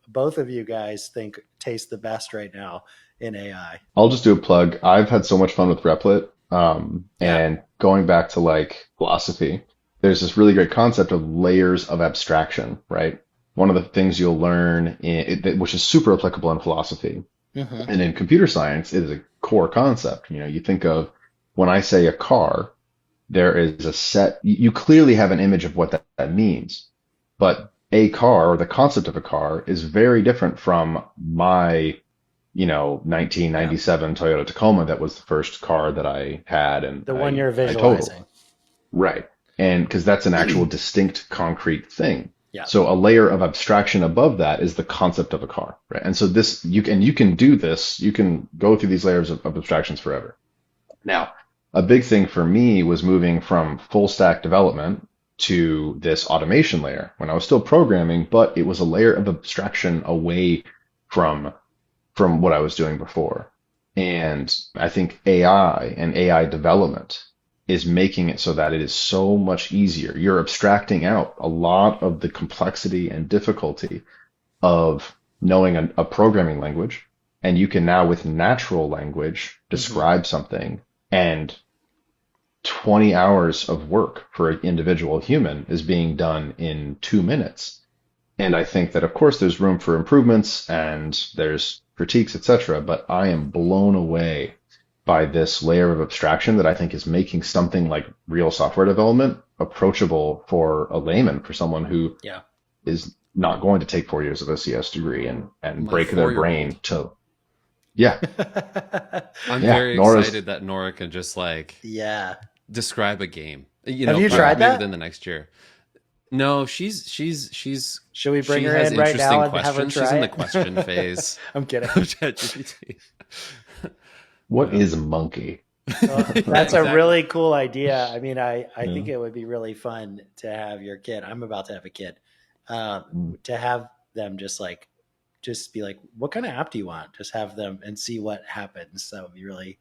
both of you guys think taste the best right now in AI? I'll just do a plug. I've had so much fun with Replit. Yeah. And going back to like philosophy, there's this really great concept of layers of abstraction, right? One of the things you'll learn which is super applicable in philosophy Hmm. and in computer science, it is a core concept. You know, you think of when I say a car, there is a set, you clearly have an image of what that means, but a car or the concept of a car is very different from my, Yeah. 1997 Toyota Tacoma that was the first car that I had and The one I, you're I totaled. visualizing. Right. And because that's an actual distinct concrete thing. Yeah. So a layer of abstraction above that is the concept of a car, right? And so this, you can do this, you can go through these layers of abstractions forever. Now, a big thing for me was moving from full stack development to this automation layer when I was still programming, but it was a layer of abstraction away from what I was doing before. And I think AI and AI development is making it so that it is so much easier. You're abstracting out a lot of the complexity and difficulty of knowing a programming language. And you can now, with natural language, Hmm. describe something. And 20 hours of work for an individual human is being done in 2 minutes. And I think that, of course, there's room for improvements and there's critiques, etc. But I am blown away by this layer of abstraction that I think is making something like real software development approachable for a layman, for someone who Yeah. is not going to take 4 years of a CS degree and My break their brain 4-year-old. to, yeah, I'm yeah, very Nora's, excited that Nora can just like Yeah. describe a game. Have you yeah. tried Maybe that? within the next year. No, she's Should we bring she her has in right now interesting and have her questions. She's try in the it? question phase I'm kidding. of ChatGPT. What Yeah. is a monkey? Yeah, That's a exactly. really cool idea. I mean, I Yeah. think it would be really fun to have your kid. I'm about to have a kid. Mm. To have them just be like, what kind of app do you want? Just have them and see what happens. That would be really.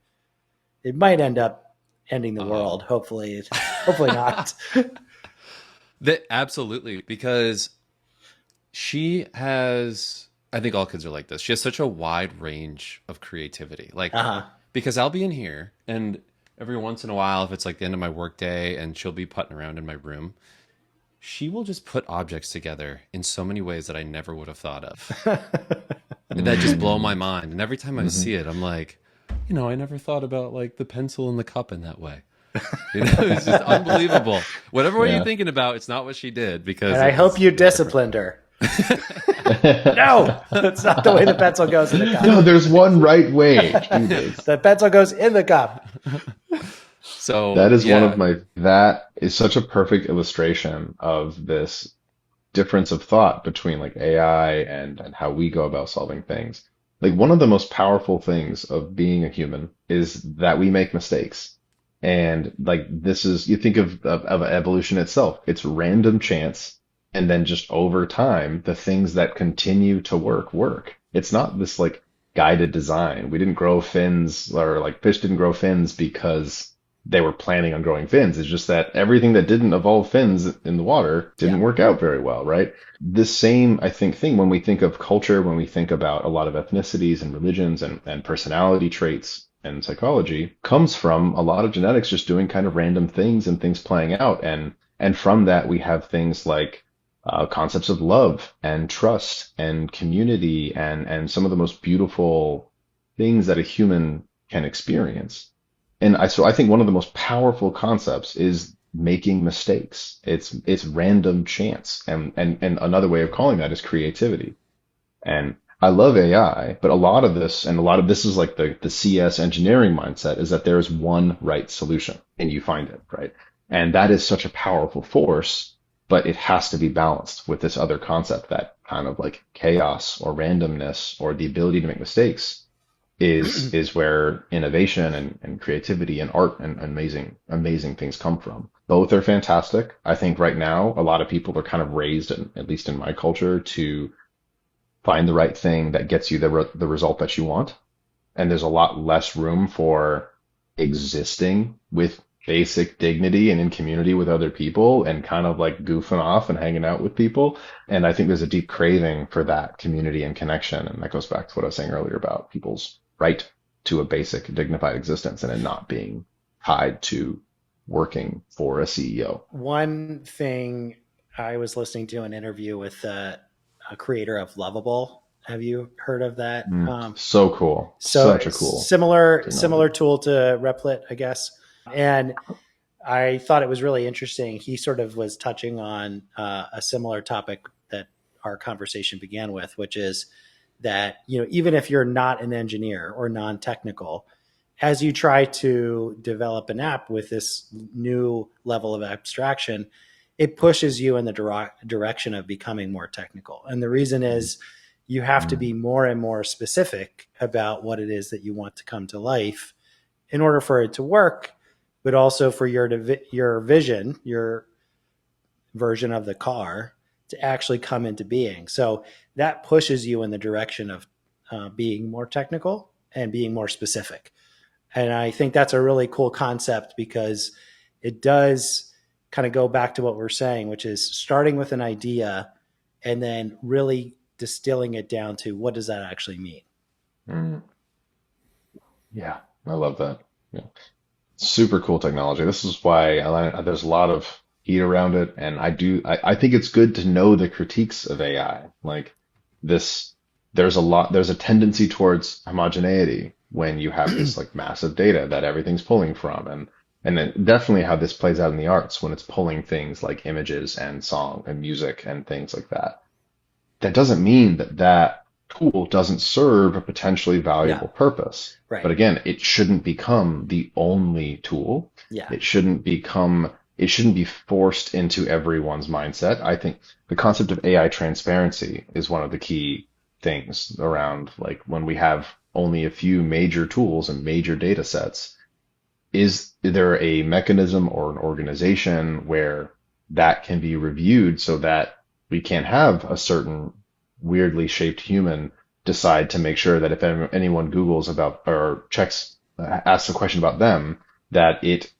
It might end up ending the world. Oh. Hopefully not. That absolutely, because she has, I think all kids are like this. She has such a wide range of creativity. Like, Uh-huh. because I'll be in here and every once in a while, if it's like the end of my workday and she'll be putting around in my room, she will just put objects together in so many ways that I never would have thought of. That just blow my Mm. mind. And every time I Mhm. see it, I'm like, I never thought about like the pencil and the cup in that way. It's just unbelievable. Whatever way you're Yeah. thinking about, it's not what she did And because I it hope was you different. disciplined her. No, that's not the way the pencil goes in the cup. No, there's one right way to do this. The pencil goes in the cup. So That is one of yeah, my, that is such a perfect illustration of this difference of thought between like AI and how we go about solving things. Like one of the most powerful things of being a human is that we make mistakes. And like this is, you think of evolution itself, it's random chance. And then just over time, the things that continue to work. It's not this like guided design. We didn't grow fins or like fish didn't grow fins because they were planning on growing fins. It's just that everything that didn't evolve fins in the water Yeah. didn't work out very well, right? This same, I think, thing when we think of culture, when we think about a lot of ethnicities and religions and personality traits and psychology, comes from a lot of genetics just doing kind of random things and things playing out. And from that, we have things like concepts of love and trust and community and some of the most beautiful things that a human can experience. And so I think one of the most powerful concepts is making mistakes. It's random chance. And another way of calling that is creativity. And I love AI, but a lot of this is like the CS engineering mindset is that there is one right solution and you find it, right? And that is such a powerful force, but it has to be balanced with this other concept that kind of like chaos or randomness or the ability to make mistakes is where innovation and creativity and art and amazing things come from. Both are fantastic. I think right now a lot of people are kind of raised, at least in my culture, to find the right thing that gets you the result that you want. And there's a lot less room for existing with basic dignity and in community with other people and kind of like goofing off and hanging out with people. And I think there's a deep craving for that community and connection. And that goes back to what I was saying earlier about people's right to a basic dignified existence and it not being tied to working for a CEO. One thing, I was listening to an interview with a creator of Lovable. Have you heard of that? So cool. So Such a cool similar tool to Replit, I guess. And I thought it was really interesting. He sort of was touching on a similar topic that our conversation began with, which is that, even if you're not an engineer or non-technical, as you try to develop an app with this new level of abstraction, it pushes you in the direction of becoming more technical. And the reason is you have to be more and more specific about what it is that you want to come to life in order for it to work, but also for your vision, your version of the car to actually come into being. So that pushes you in the direction of being more technical and being more specific. And I think that's a really cool concept because it does kind of go back to what we're saying, which is starting with an idea and then really distilling it down to what does that actually mean? Yeah, I love that. Yeah. Super cool technology. This is why there's a lot of heat around it. And I think it's good to know the critiques of AI. Like this, there's a tendency towards homogeneity when you have this like massive data that everything's pulling from. And then definitely how this plays out in the arts when it's pulling things like images and song and music and things like that. That doesn't mean that tool doesn't serve a potentially valuable purpose. Right. But again, it shouldn't become the only tool. Yeah. It shouldn't be forced into everyone's mindset. I think the concept of AI transparency is one of the key things around like when we have only a few major tools and major data sets. Is there a mechanism or an organization where that can be reviewed so that we can't have a certain weirdly shaped human decide to make sure that if anyone Googles about or asks a question about them, that it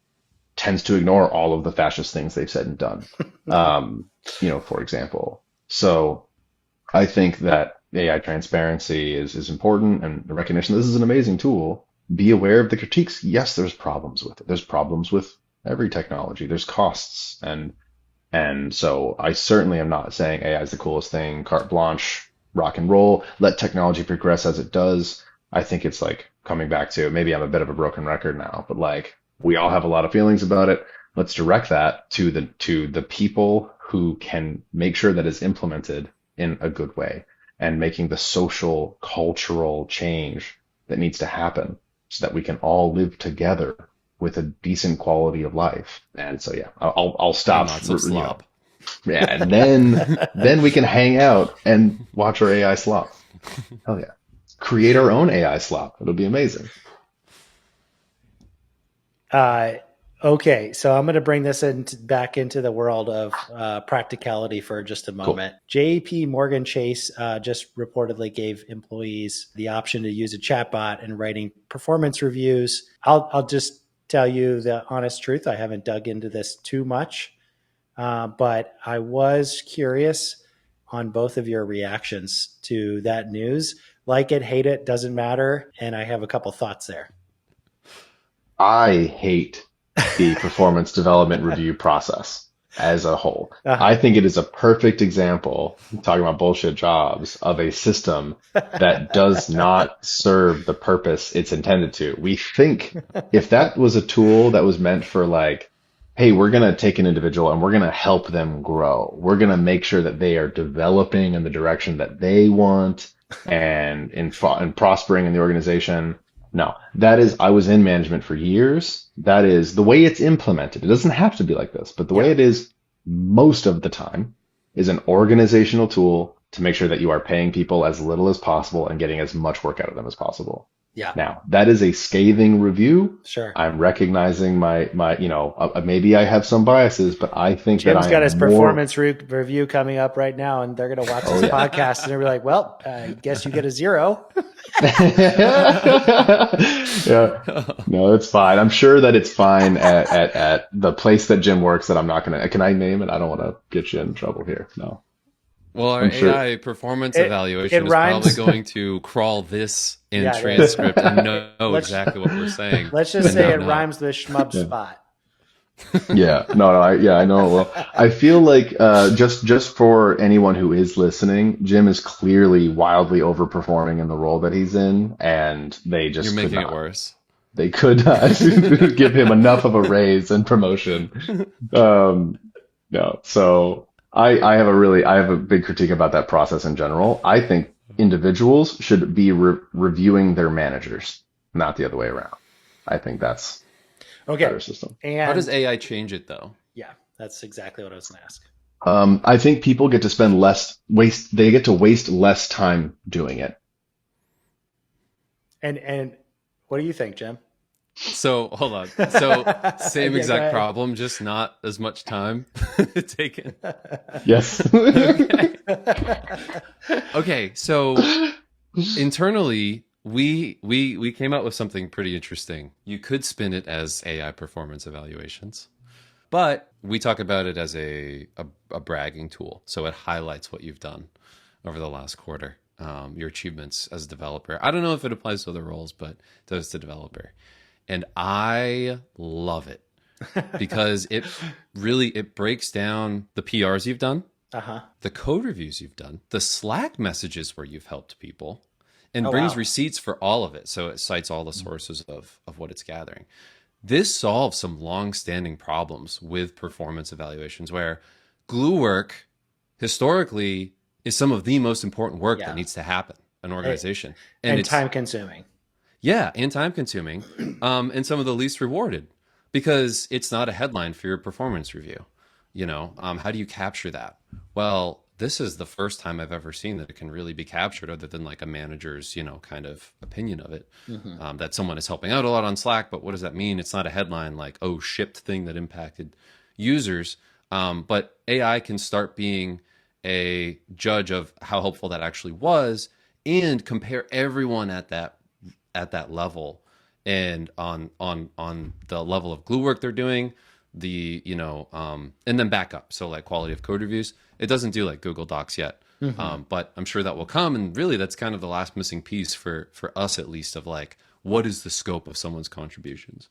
tends to ignore all of the fascist things they've said and done, for example. So I think that AI transparency is important, and the recognition this is an amazing tool. Be aware of the critiques. Yes, there's problems with it. There's problems with every technology. There's costs. And so I certainly am not saying AI is the coolest thing, carte blanche, rock and roll, let technology progress as it does. I think it's like coming back to, maybe I'm a bit of a broken record now, but like we all have a lot of feelings about it. Let's direct that to the people who can make sure that it's implemented in a good way and making the social, cultural change that needs to happen so that we can all live together with a decent quality of life. And so, yeah, I'll stop. Not so slop. Yeah, and then we can hang out and watch our AI slop. Hell yeah. Create our own AI slop. It'll be amazing. Okay, so I'm going to bring this back into the world of practicality for just a moment. Cool. JP Morgan Chase just reportedly gave employees the option to use a chatbot in writing performance reviews. I'll just tell you the honest truth. I haven't dug into this too much, but I was curious on both of your reactions to that news. Like it, hate it, doesn't matter. And I have a couple thoughts there. I hate the performance development review process as a whole. I think it is a perfect example, talking about bullshit jobs, of a system that does not serve the purpose it's intended to. We think if that was a tool that was meant for like, hey, we're going to take an individual and we're going to help them grow. We're going to make sure that they are developing in the direction that they want and prospering in the organization. No, I was in management for years. That is the way it's implemented. It doesn't have to be like this, but the way it is most of the time is an organizational tool to make sure that you are paying people as little as possible and getting as much work out of them as possible. Yeah. Now, that is a scathing review. Sure. I'm recognizing my maybe I have some biases, but I think Jim's got his performance review coming up right now, and they're going to watch this podcast, and they'll be like, well, I guess you get a 0. Yeah. No, it's fine. I'm sure that it's fine at the place that Jim works that I'm not going to, can I name it? I don't want to get you in trouble here. No. Well, our I'm sure. AI performance It evaluation is rhymes. probably going to crawl this in Yeah, it is. transcript and know Let's- exactly what we're saying. Let's just and say now it know. rhymes with Hubspot. Yeah, no, I know. Well, I feel like just for anyone who is listening, Jim is clearly wildly overperforming in the role that he's in, and they You're just could making it not. worse. They could not give him enough of a raise and promotion. No, so I have a big critique about that process in general. I think individuals should be reviewing their managers, not the other way around. I think that's a Okay. better system. And How does AI change it though? yeah, that's exactly what I was going to ask. I think people get to spend they get to waste less time doing it. And what do you think, Jim? So hold on. So same Yeah, exact go ahead. problem, just not as much time taken. Yes. Okay, so internally we came out with something pretty interesting. You could spin it as AI performance evaluations, but we talk about it as a bragging tool. So it highlights what you've done over the last quarter, your achievements as a developer. I don't know if it applies to other roles, but it does to developer. And I love it because it breaks down the PRs you've done, the code reviews you've done, the Slack messages where you've helped people, and brings receipts for all of it. So it cites all the sources of what it's gathering. This solves some long-standing problems with performance evaluations where glue work historically is some of the most important work that needs to happen in an organization. And it's time consuming. Yeah, and time consuming, and some of the least rewarded because it's not a headline for your performance review. How do you capture that? Well, this is the first time I've ever seen that it can really be captured other than like a manager's, kind of opinion of it. That someone is helping out a lot on Slack, but what does that mean? It's not a headline like, oh, shipped thing that impacted users. But AI can start being a judge of how helpful that actually was and compare everyone at that level and on the level of glue work they're doing, and then back up. So like quality of code reviews, it doesn't do like Google Docs yet. But I'm sure that will come. And really that's kind of the last missing piece for us, at least, of like, what is the scope of someone's contributions?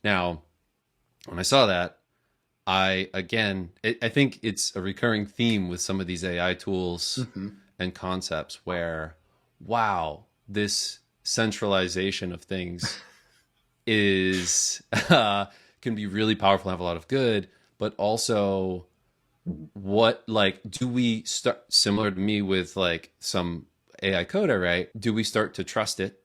Now, when I saw that, I think it's a recurring theme with some of these AI tools and concepts where, wow, this centralization of things is can be really powerful and have a lot of good, but also do we start, similar to me with like some AI code I write, do we start to trust it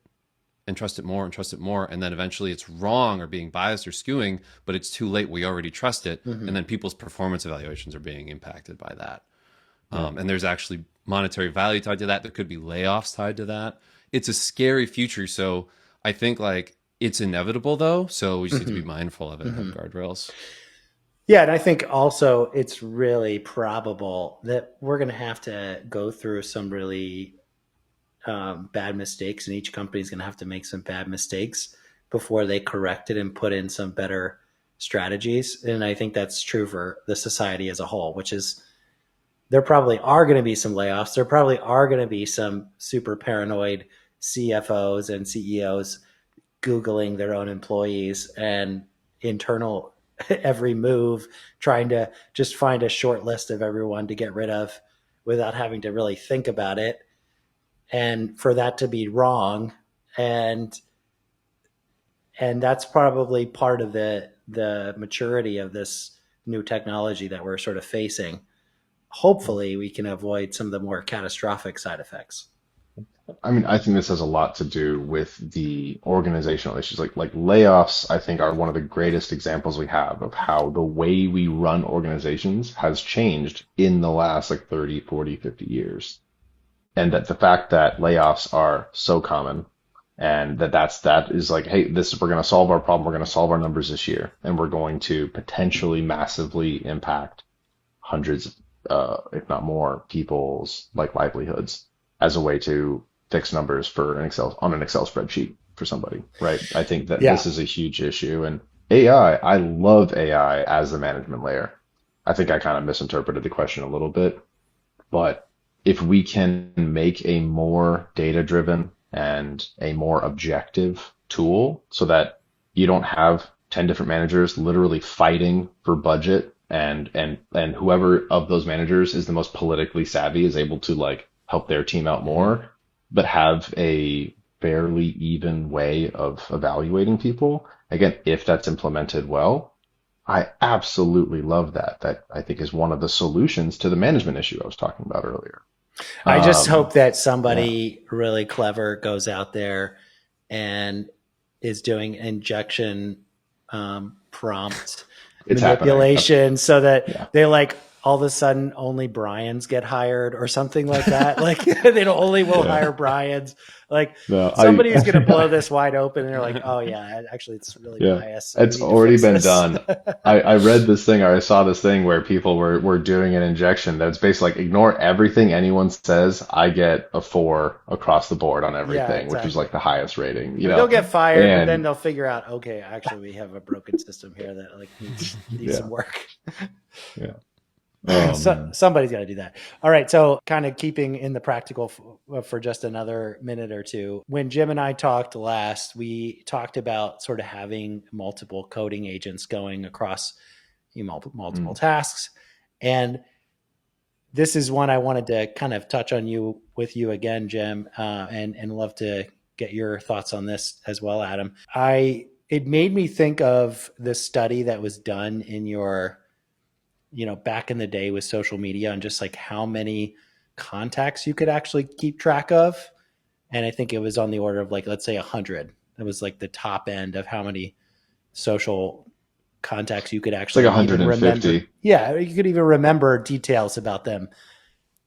and trust it more and trust it more, and then eventually it's wrong or being biased or skewing, but it's too late, we already trust it, and then people's performance evaluations are being impacted by that. And there's actually monetary value tied to that. There could be layoffs tied to that. It's a scary future. So I think like it's inevitable though. So we just need to be mindful of it and have guardrails. Yeah. And I think also it's really probable that we're going to have to go through some really bad mistakes, and each company is going to have to make some bad mistakes before they correct it and put in some better strategies. And I think that's true for the society as a whole, which is there probably are going to be some layoffs. There probably are going to be some super paranoid CFOs and CEOs Googling their own employees and internal every move, trying to just find a short list of everyone to get rid of without having to really think about it. And for that to be wrong. And that's probably part of the maturity of this new technology that we're sort of facing. Hopefully we can avoid some of the more catastrophic side effects. I mean, I think this has a lot to do with the organizational issues. Like layoffs, I think, are one of the greatest examples we have of how the way we run organizations has changed in the last like 30, 40, 50 years. And that the fact that layoffs are so common, and that is like, hey, we're going to solve our problem. We're going to solve our numbers this year, and we're going to potentially massively impact hundreds, if not more, people's like livelihoods as a way to fix numbers on an Excel spreadsheet for somebody, right? I think that this is a huge issue. And I love AI as the management layer. I think I kind of misinterpreted the question a little bit, but if we can make a more data driven and a more objective tool so that you don't have 10 different managers literally fighting for budget, and whoever of those managers is the most politically savvy is able to like help their team out more, but have a fairly even way of evaluating people. Again, if that's implemented well, I absolutely love that. That I think is one of the solutions to the management issue I was talking about earlier. I just Um, hope that yeah, somebody really clever goes out there and is doing injection prompt it's happening. manipulation so that Yeah. they like all of a sudden only Brian's get hired or something like that. Like they don't only will Yeah. hire Brian's. Like No, somebody's going to blow this wide open and they're like, oh yeah, actually it's really yeah, biased. So we it's need to already fix been this. done. I read this thing, or I saw this thing where people were doing an injection that's basically like ignore everything anyone says. I get a 4 across the board on Yeah, everything, which was exactly. like the highest rating, I mean, they'll get fired, but then And they'll figure out, okay, actually we have a broken system here that like needs some yeah, work. yeah. So, somebody's got to do that. All right. So, kind of keeping in the practical for just another minute or two. When Jim and I talked last, we talked about sort of having multiple coding agents going across multiple tasks. And this is one I wanted to kind of touch on with you again, Jim, and love to get your thoughts on this as well, Adam. It made me think of the study that was done in your back in the day with social media and just like how many contacts you could actually keep track of. And I think it was on the order of like, let's say 100. It was like the top end of how many social contacts you could It's like actually even remember. 150. Yeah, you could even remember details about them.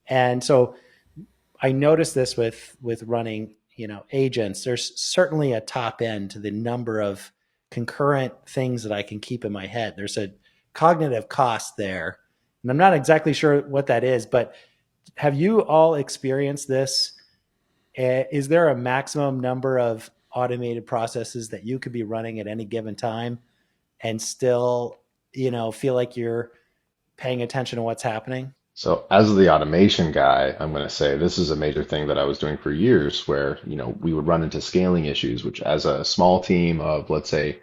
And so I noticed this with running, agents. There's certainly a top end to the number of concurrent things that I can keep in my head. There's a cognitive cost there. And I'm not exactly sure what that is, but have you all experienced this? Is there a maximum number of automated processes that you could be running at any given time and still, feel like you're paying attention to what's happening? So as the automation guy, I'm going to say this is a major thing that I was doing for years where, we would run into scaling issues, which as a small team of, let's say,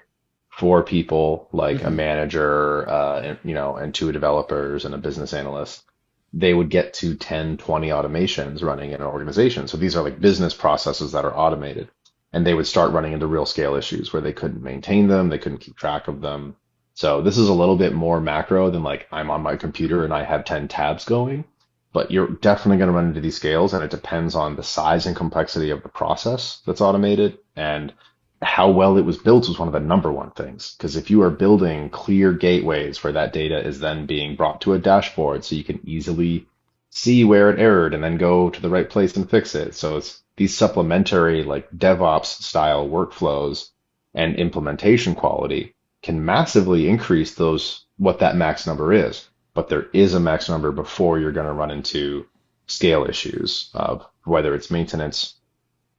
4 people, like a Mm-hmm. manager, and 2 developers and a business analyst, they would get to 10, 20 automations running in an organization. So these are like business processes that are automated. And they would start running into real scale issues where they couldn't maintain them, they couldn't keep track of them. So this is a little bit more macro than like I'm on my computer and I have 10 tabs going, but you're definitely going to run into these scales, and it depends on the size and complexity of the process that's automated, and how well it was built was one of the number one things. Because if you are building clear gateways where that data is then being brought to a dashboard so you can easily see where it errored and then go to the right place and fix it. So it's these supplementary like DevOps style workflows and implementation quality can massively increase what that max number is. But there is a max number before you're going to run into scale issues of whether it's maintenance,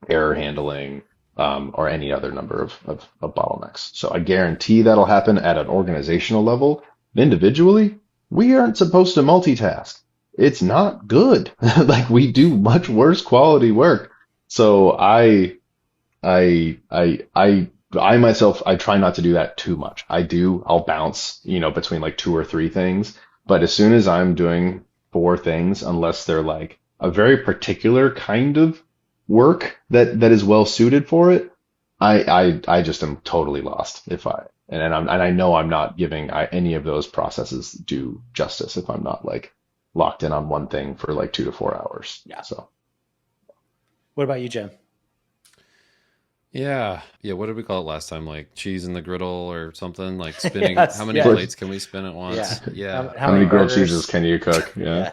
error handling, or any other number of bottlenecks. So I guarantee that'll happen at an organizational level. Individually, we aren't supposed to multitask. It's not good. Like we do much worse quality work. So I myself, I try not to do that too much. I'll bounce, between like 2 or 3 things. But as soon as I'm doing 4 things, unless they're like a very particular kind of work that is well suited for it, I just am totally lost and I know I'm not giving any of those processes due justice if I'm not like locked in on one thing for like 2 to 4 hours. Yeah. So What about you, Jim? Yeah. Yeah. What did we call it last time? Like cheese in the griddle or something? Like spinning. Yes, How many yes. plates can we spin at once? Yeah. Yeah. how many grilled burgers? cheeses can you cook? Yeah.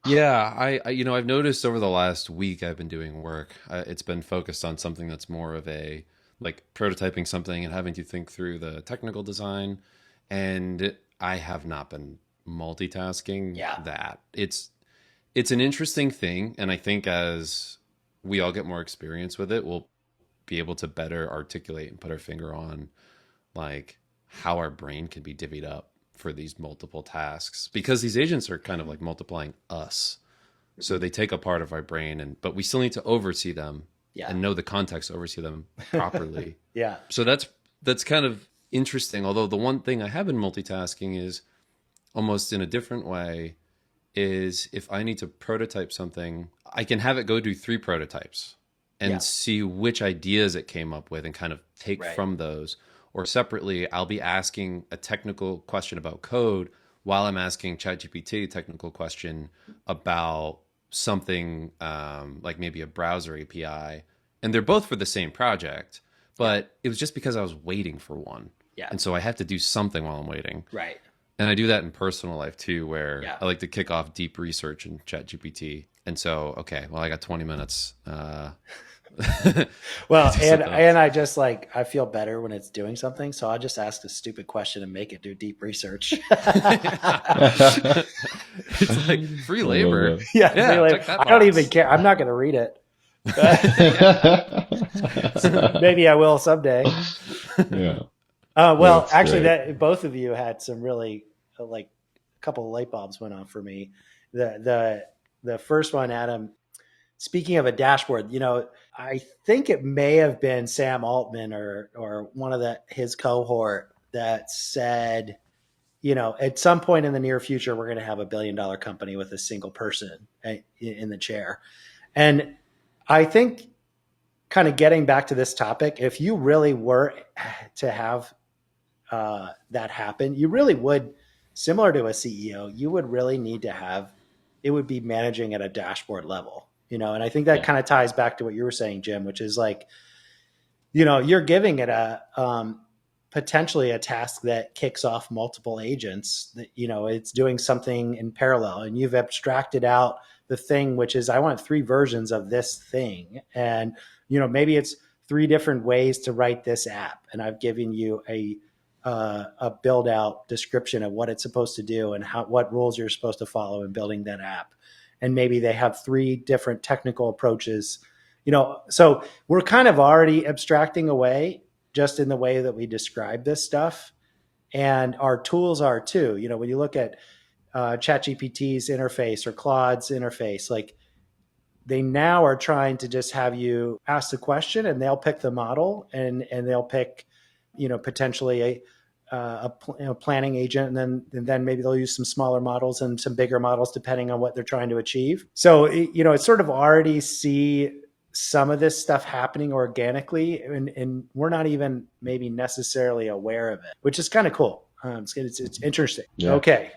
Yeah. I've noticed over the last week I've been doing work. It's been focused on something that's more of a like prototyping something and having to think through the technical design. And I have not been multitasking Yeah. that. It's an interesting thing. And I think as we all get more experience with it, we'll be able to better articulate and put our finger on like how our brain can be divvied up for these multiple tasks, because these agents are kind of like multiplying us. So they take a part of our brain, but we still need to oversee them and know the context to oversee them properly. Yeah. So that's kind of interesting. Although the one thing I have in multitasking is almost in a different way is if I need to prototype something, I can have it go do 3 prototypes and see which ideas it came up with and kind of take from those. Or separately, I'll be asking a technical question about code while I'm asking ChatGPT a technical question about something like maybe a browser API. And they're both for the same project, but it was just because I was waiting for one. Yeah. And so I have to do something while I'm waiting. Right. And I do that in personal life too, where Yeah. I like to kick off deep research in ChatGPT. And so, okay, well, I got 20 minutes. Well, and I just like, I feel better when it's doing something. So I'll just ask a stupid question and make it do deep research. It's like free labor. Free labor. I don't even care. I'm not going to read it. Maybe I will someday. Yeah. Well, That's actually, great. both of you had some really like a couple of light bulbs went off for me. The first one, Adam. Speaking of a dashboard, I think it may have been Sam Altman or one of his cohort that said, at some point in the near future, we're going to have $1 billion company with a single person in the chair. And I think kind of getting back to this topic, if you really were to have that happen, you really would, similar to a CEO, you would really need to have, it would be managing at a dashboard level. And I think that kind of ties back to what you were saying, Jim, which is like, you're giving it potentially a task that kicks off multiple agents that, it's doing something in parallel, and you've abstracted out the thing, which is, I want 3 versions of this thing. And, maybe it's 3 different ways to write this app. And I've given you a build out description of what it's supposed to do and what rules you're supposed to follow in building that app. And maybe they have 3 different technical approaches, so we're kind of already abstracting away just in the way that we describe this stuff. And our tools are too, when you look at ChatGPT's interface or Claude's interface, like they now are trying to just have you ask the question and they'll pick the model and they'll pick, potentially a planning agent, and then maybe they'll use some smaller models and some bigger models depending on what they're trying to achieve. So it's sort of already see some of this stuff happening organically, and we're not even maybe necessarily aware of it, which is kind of cool. It's interesting. Yeah. Okay.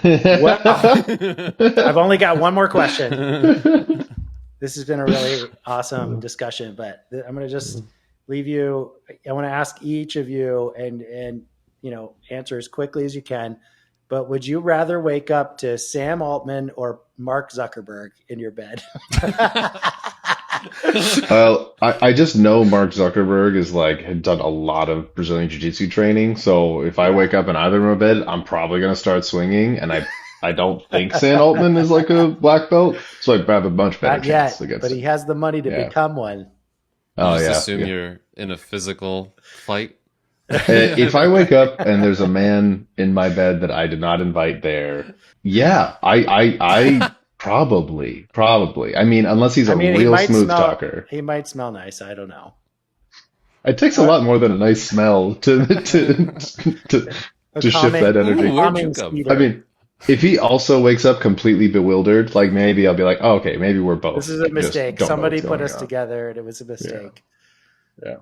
Well, I've only got one more question. This has been a really awesome discussion, but I'm going to just leave you. I want to ask each of you and answer as quickly as you can. But would you rather wake up to Sam Altman or Mark Zuckerberg in your bed? Well, I just know Mark Zuckerberg had done a lot of Brazilian Jiu-Jitsu training. So if I wake up in either of my bed, I'm probably going to start swinging. And I don't think Sam Altman is like a black belt. So I have a much better chance against but he has the money to become one. Assume you're in a physical fight. If I wake up and there's a man in my bed that I did not invite there, I probably. I mean, unless he's a real smooth talker. He might smell nice. I don't know. It takes a lot more than a nice smell to shift that energy. I mean, if he also wakes up completely bewildered, like maybe I'll be like, oh, okay, maybe we're both. This is a mistake. Somebody put us together and it was a mistake. Yeah.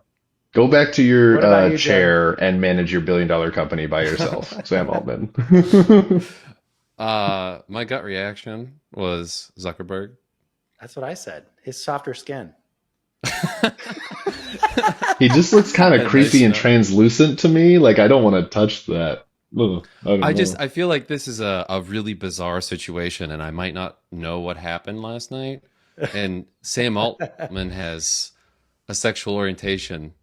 Go back to your chair and manage your $1 billion company by yourself, Sam Altman. My gut reaction was Zuckerberg. That's what I said. His softer skin. He just looks kind of creepy and translucent to me. Like I don't want to touch that. I feel like this is a really bizarre situation, and I might not know what happened last night. And Sam Altman has a sexual orientation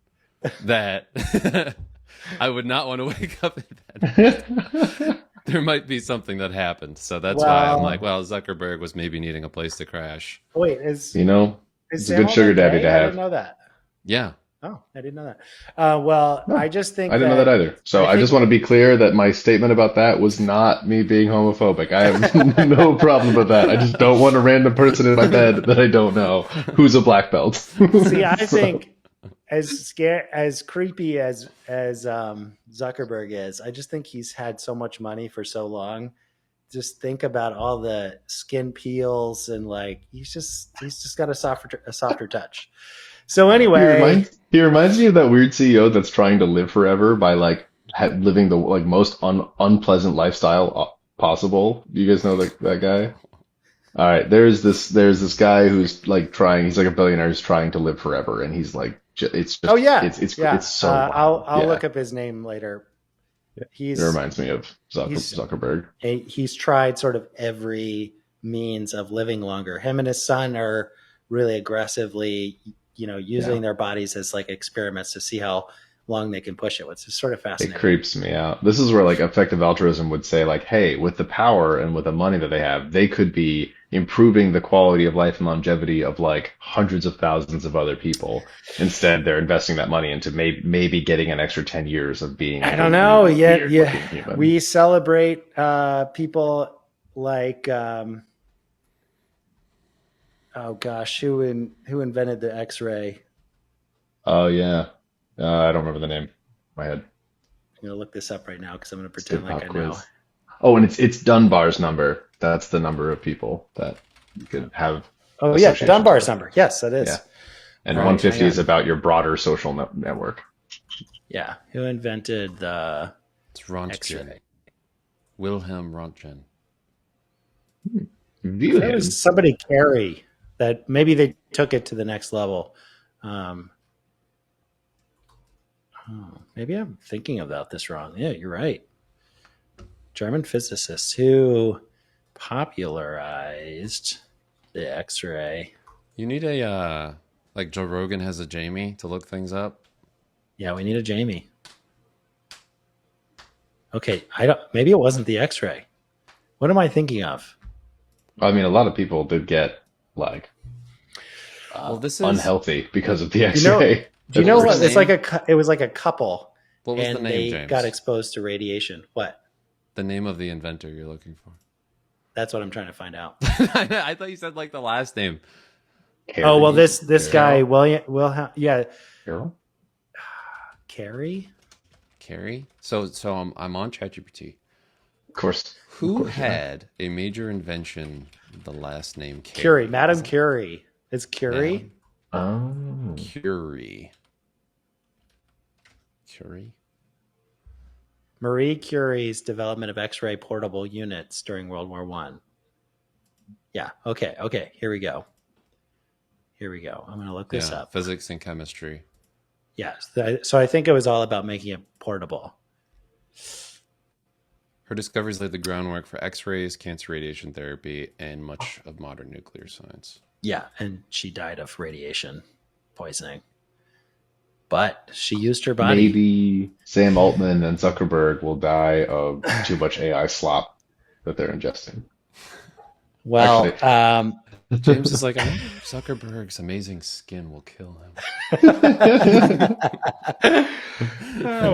that I would not want to wake up in bed. There might be something that happened. So that's why I'm like, well, Zuckerberg was maybe needing a place to crash. Wait, it's a good sugar daddy to have. I didn't know that. Yeah. Oh, I didn't know that. Well, No, I just think I didn't know that either. So I just want to be clear that my statement about that was not me being homophobic. I have no problem with that. I just don't want a random person in my bed that I don't know who's a black belt. See, I So, think as creepy as Zuckerberg is, I just think he's had so much money for so long. Just think about all the skin peels and like he's just got a softer touch. So anyway, he reminds me of that weird CEO that's trying to live forever by like living the like most unpleasant lifestyle possible. You guys know that guy? All right, there's this guy who's like trying. He's like a billionaire who's trying to live forever, and he's like, it's just, oh yeah, yeah. it's so wild. I'll Yeah. look up his name later. It He's reminds me of Zuckerberg. he's tried sort of every means of living longer. Him and his son are really aggressively, using their bodies as like experiments to see how long they can push it. It's just sort of It fascinating. creeps me out. This is where like effective altruism would say like, hey, with the power and with the money that they have, they could be improving the quality of life and longevity of like hundreds of thousands of other people. Instead, they're investing that money into maybe getting an extra 10 years of being. I don't know. Yeah. Human. We celebrate people like oh gosh, who invented the X-ray? Oh yeah. I don't remember the name in my head. I'm gonna look this up right now because I'm gonna pretend like I know. Oh, and it's Dunbar's number. That's the number of people that you could have. Oh yeah, associations Dunbar's with. number. Yes, that is. Yeah. And Right, 150 hang is about your broader social network. Yeah, who invented the It's Röntgen. X-ray? Wilhelm Röntgen. View There him. was somebody Carey that maybe they took it to the next level. Maybe I'm thinking about this wrong. Yeah, you're right. German physicist who popularized the X-ray. You need a like Joe Rogan has a Jamie to look things up. Yeah, we need a Jamie. Okay, maybe it wasn't the X-ray. What am I thinking of? I mean, a lot of people did get like This is unhealthy because of the X-ray. Do you know What what? was It's the like it was like a couple, What was and the name, they James? got exposed to radiation. What? The name of the inventor you're looking for. That's what I'm trying to find out. I thought you said like the last name. Oh well, this guy Carol? yeah, Carol? Carey. Carey. So I'm on ChatGPT. Of course. Who had a major invention? The last name Curie, Madame Curie. It's Curie. Oh. Curie. Marie Curie's development of X-ray portable units during World War I. Yeah. Okay. Here we go. I'm going to look this up. Physics and chemistry. Yeah. So I think it was all about making it portable. Her discoveries laid the groundwork for X-rays, cancer radiation therapy, and much of modern nuclear science. Yeah, and she died of radiation poisoning. But she used her body. Maybe Sam Altman and Zuckerberg will die of too much AI slop that they're ingesting. Well, James is like, I wonder if Zuckerberg's amazing skin will kill him.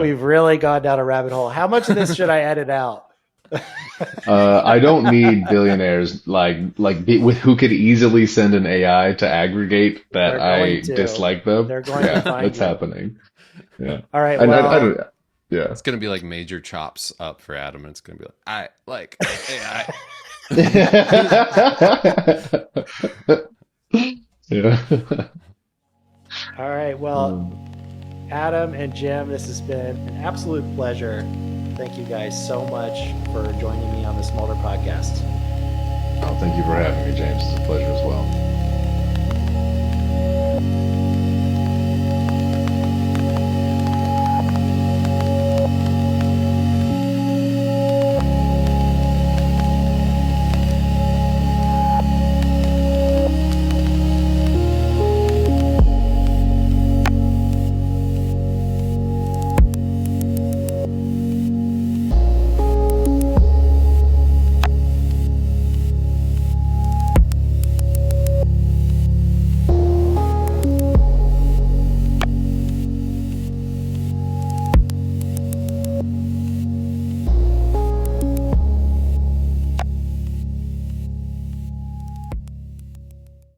we've really gone down a rabbit hole. How much of this should I edit out? I don't need billionaires with who could easily send an AI to aggregate that They're I going to. dislike them. They're going to find that's you. happening. Yeah. All right. And Well, I don't. Yeah. It's gonna be like major chops up for Adam, and it's gonna be like, I like AI. Yeah. all right. Well, Adam and Jim, this has been an absolute pleasure. Thank you guys so much for joining me on the Smolder podcast. Oh, thank you for having me, James. It's a pleasure as well.